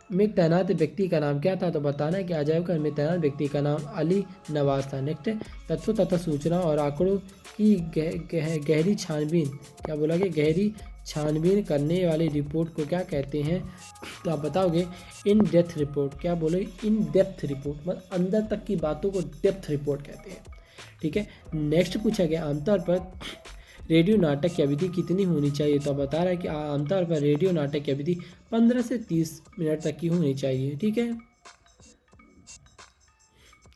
में तैनात व्यक्ति का नाम क्या था, तो बताना है कि अजायब घर में तैनात व्यक्ति का नाम अली नवाज था। नेक्स्ट है, तथ्यों तथा सूचना और आंकड़ों की गहरी छानबीन, क्या बोला गया, गहरी छानबीन करने वाली रिपोर्ट को क्या कहते हैं, तो आप बताओगे इन डेप्थ रिपोर्ट। क्या बोले, इन डेप्थ रिपोर्ट, मतलब अंदर तक की बातों को डेप्थ रिपोर्ट कहते हैं, ठीक है। नेक्स्ट पूछा गया, आमतौर पर रेडियो नाटक की अवधि कितनी होनी चाहिए, तो बता रहा है कि आमतौर पर रेडियो नाटक की अवधि 15 से 30 मिनट तक की होनी चाहिए, ठीक है।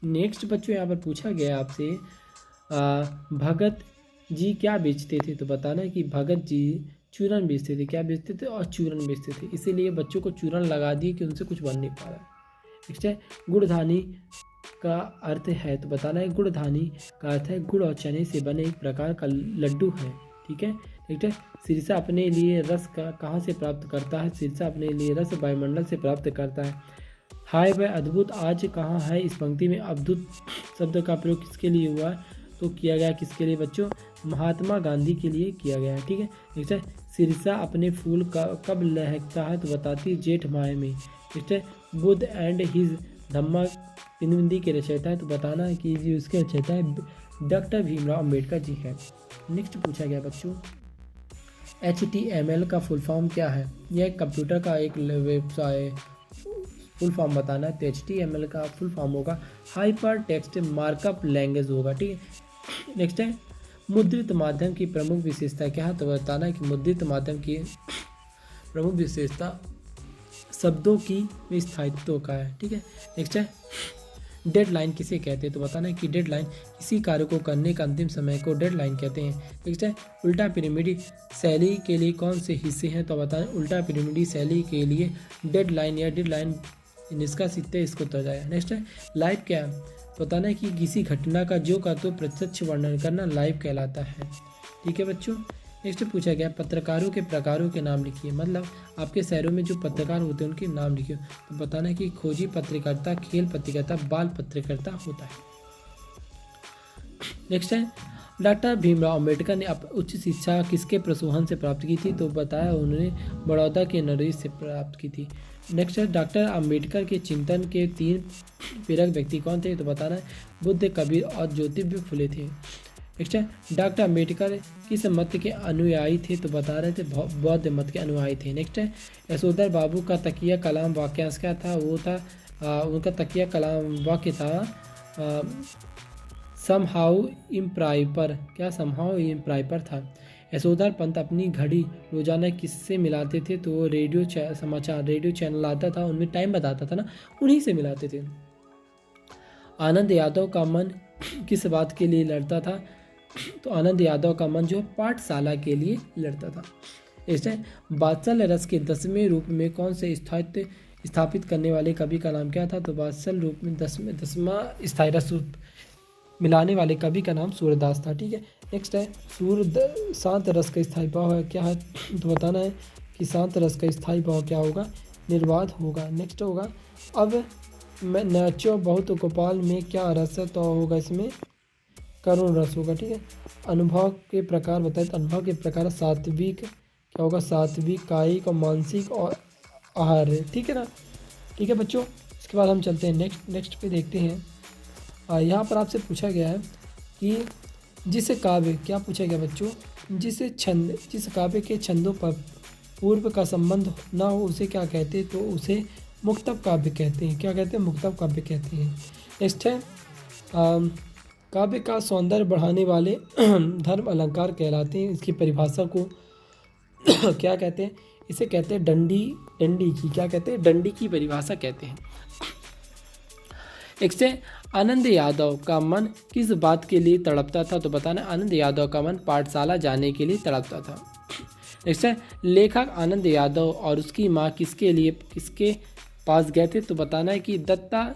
नेक्स्ट बच्चों यहाँ पर पूछा गया आपसे, भगत जी क्या बेचते थे, तो बताना है कि भगत जी चूरन बेचते थे। क्या बेचते थे, और चूरन बेचते थे, इसीलिए बच्चों को चूरन लगा दिए कि उनसे कुछ बन नहीं पा रहा। नेक्स्ट है, गुड़धानी का अर्थ है, तो बताना है गुड़धानी का अर्थ है गुड़ और चने से बने एक प्रकार का लड्डू है, ठीक है। नेक्स्ट है, शीर्षा अपने लिए रस का कहाँ से प्राप्त करता है, शीर्षा अपने लिए रस वायुमंडल से प्राप्त करता है। हाय वह अद्भुत आज कहाँ है, इस पंक्ति में अद्भुत शब्द का प्रयोग किसके लिए हुआ, तो किया गया किसके लिए बच्चों? महात्मा गांधी के लिए किया गया है। ठीक है, नेक्स्ट है सिरसा अपने फूल का कब लहकता है? तो बताती जेठ माह में। नेक्स्ट है बुद्ध एंड हिज धम्मा किन हिंदी के रचयिता है? तो बताना है कि जी उसके रचयिता है डॉक्टर भीमराव अम्बेडकर जी है। नेक्स्ट पूछा गया बच्चों HTML का फुल फॉर्म क्या है? यह कंप्यूटर का एक व्यवसाय फुल फॉर्म बताना है। तो HTML का फुल फॉर्म होगा हाइपर टेक्स्ट मार्कअप लैंग्वेज होगा। ठीक है, नेक्स्ट है मुद्रित माध्यम की प्रमुख विशेषता क्या है? तो बताना है कि मुद्रित माध्यम की प्रमुख विशेषता शब्दों की स्थायित्व का है। ठीक है, नेक्स्ट है डेडलाइन किसे कहते हैं? तो बताना है कि डेडलाइन किसी कार्य को करने का अंतिम समय को डेडलाइन कहते हैं। नेक्स्ट है उल्टा पिरामिडी शैली के लिए कौन से हिस्से हैं? तो बताना उल्टा पिरामिडी शैली के लिए डेडलाइन या डेडलाइन जिसका सीखते इसको तो जाएगा। नेक्स्ट है लाइव क्या है? बताना है कि किसी घटना का जो का तो प्रत्यक्ष वर्णन करना लाइव कहलाता है। ठीक है बच्चों, नेक्स्ट पूछा गया पत्रकारों के प्रकारों के नाम लिखिए। मतलब आपके शहरों में जो पत्रकार होते हैं उनके नाम लिखिए। तो बताना है कि खोजी पत्रकारिता, खेल पत्रकारिता, बाल पत्रकारिता होता है। नेक्स्ट है डॉक्टर भीमराव अम्बेडकर ने उच्च शिक्षा किसके प्रोत्साहन से प्राप्त की थी? तो बताया उन्होंने बड़ौदा के नरेश से प्राप्त की थी। नेक्स्ट है डॉक्टर अम्बेडकर के चिंतन के 3 प्रेरक व्यक्ति कौन थे? तो बताना है बुद्ध, कबीर और ज्योतिबा फुले थे। नेक्स्ट है डॉक्टर अम्बेडकर किस मत के अनुयायी थे? तो बता रहे थे बौद्ध मत के अनुयायी थे। नेक्स्ट है यशोधर बाबू का तकिया कलाम वाक्यांश क्या था? वो था उनका तकिया कलाम वाक्य था समहाउ इम्प्राइपर। क्या समहाउ इम्प्राइपर था? यशोधर पंत अपनी घड़ी रोजाना किससे मिलाते थे? तो वो रेडियो समाचार रेडियो चैनल आता था, उनमें टाइम बताता था ना, उन्हीं से मिलाते थे। आनंद यादव का मन किस बात के लिए लड़ता था? तो आनंद यादव का मन जो पाठशाला के लिए लड़ता था। ऐसे बात्सल रस के 10वें रूप में कौन से स्थापित करने वाले कवि का नाम क्या था? तो बात्सल रूप में 10वां स्थायी रस मिलाने वाले कवि का नाम सूरदास था। ठीक है, नेक्स्ट है शांत रस का स्थायी भाव है क्या है? तो बताना है कि शांत रस का स्थायी भाव क्या होगा? निर्वाध होगा। नेक्स्ट होगा अब मैं नाचो बहुत गोपाल में क्या रस है? तो होगा इसमें करुण रस होगा। ठीक है, अनुभव के प्रकार बताए। तो अनुभव के प्रकार सात्विक क्या होगा? सात्विक, कायिक और मानसिक और आहार। ठीक है ना। ठीक है बच्चों, इसके बाद हम चलते हैं नेक्स्ट पे देखते हैं। यहाँ पर आपसे पूछा गया है कि जिस काव्य क्या पूछा गया बच्चों? जिस काव्य के छंदों पर पूर्व का संबंध ना हो उसे क्या कहते हैं? तो उसे मुक्तक काव्य कहते हैं। क्या कहते हैं? मुक्तक काव्य कहते हैं। नेक्स्ट है काव्य का सौंदर्य बढ़ाने वाले धर्म अलंकार कहलाते हैं। इसकी परिभाषा को क्या कहते हैं? इसे कहते हैं डंडी की। क्या कहते हैं? डंडी की परिभाषा कहते हैं। नेक्स्ट है आनंद यादव का मन किस बात के लिए तड़पता था? तो बताना आनंद यादव का मन पाठशाला जाने के लिए तड़पता था। नेक्स्ट है लेखक आनंद यादव और उसकी माँ किसके पास गए थे? तो बताना है कि दत्ता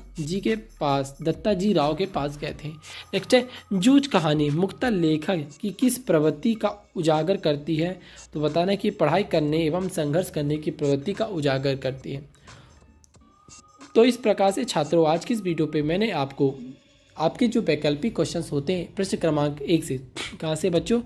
जी राव के पास गए थे। नेक्स्ट है जूझ कहानी मुक्तक लेखक की किस प्रवृत्ति का उजागर करती है? तो बताना है कि पढ़ाई करने एवं संघर्ष करने की प्रवृत्ति का उजागर करती है। तो इस प्रकार से छात्रों आज की इस वीडियो पे मैंने आपको आपके जो वैकल्पिक क्वेश्चंस होते हैं प्रश्न क्रमांक 1 से, कहाँ से बच्चों?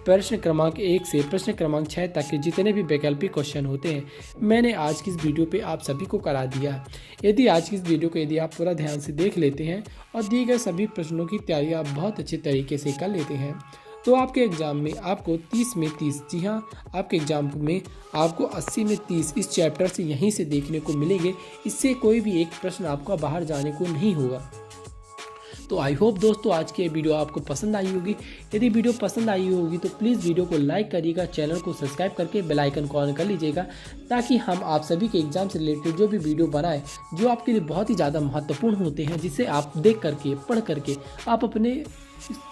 प्रश्न क्रमांक 1 से प्रश्न क्रमांक 6 तक के जितने भी वैकल्पिक क्वेश्चन होते हैं मैंने आज की इस वीडियो पे आप सभी को करा दिया है। यदि आज की इस वीडियो को यदि आप पूरा ध्यान से देख लेते हैं और दिए गए सभी प्रश्नों की तैयारी आप बहुत अच्छे तरीके से कर लेते हैं तो आपके एग्ज़ाम में आपको 30 में 30, जी हाँ, आपके एग्ज़ाम में आपको 80 में 30 इस चैप्टर से यहीं से देखने को मिलेंगे। इससे कोई भी एक प्रश्न आपका बाहर जाने को नहीं होगा। तो आई होप दोस्तों आज की वीडियो आपको पसंद आई होगी। यदि वीडियो पसंद आई होगी तो प्लीज़ वीडियो को लाइक करिएगा, चैनल को सब्सक्राइब करके बेल आइकन को ऑन कर लीजिएगा ताकि हम आप सभी के एग्जाम से रिलेटेड जो भी वीडियो बनाए जो आपके लिए बहुत ही ज़्यादा महत्वपूर्ण होते हैं, जिसे आप देख करके पढ़ करके आप अपने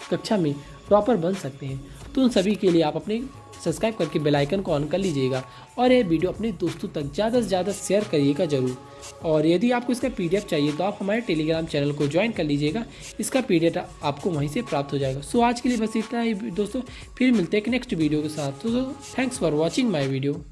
कक्षा में टॉपर बन सकते हैं, तो उन सभी के लिए आप अपने सब्सक्राइब करके बेल आइकन को ऑन कर लीजिएगा और ये वीडियो अपने दोस्तों तक ज़्यादा से ज़्यादा शेयर करिएगा ज़रूर। और यदि आपको इसका PDF चाहिए तो आप हमारे टेलीग्राम चैनल को ज्वाइन कर लीजिएगा, इसका PDF आपको वहीं से प्राप्त हो जाएगा। सो आज के लिए बस इतना ही दोस्तों, फिर मिलते हैं एक नेक्स्ट वीडियो के साथ। तो thanks for watching my video.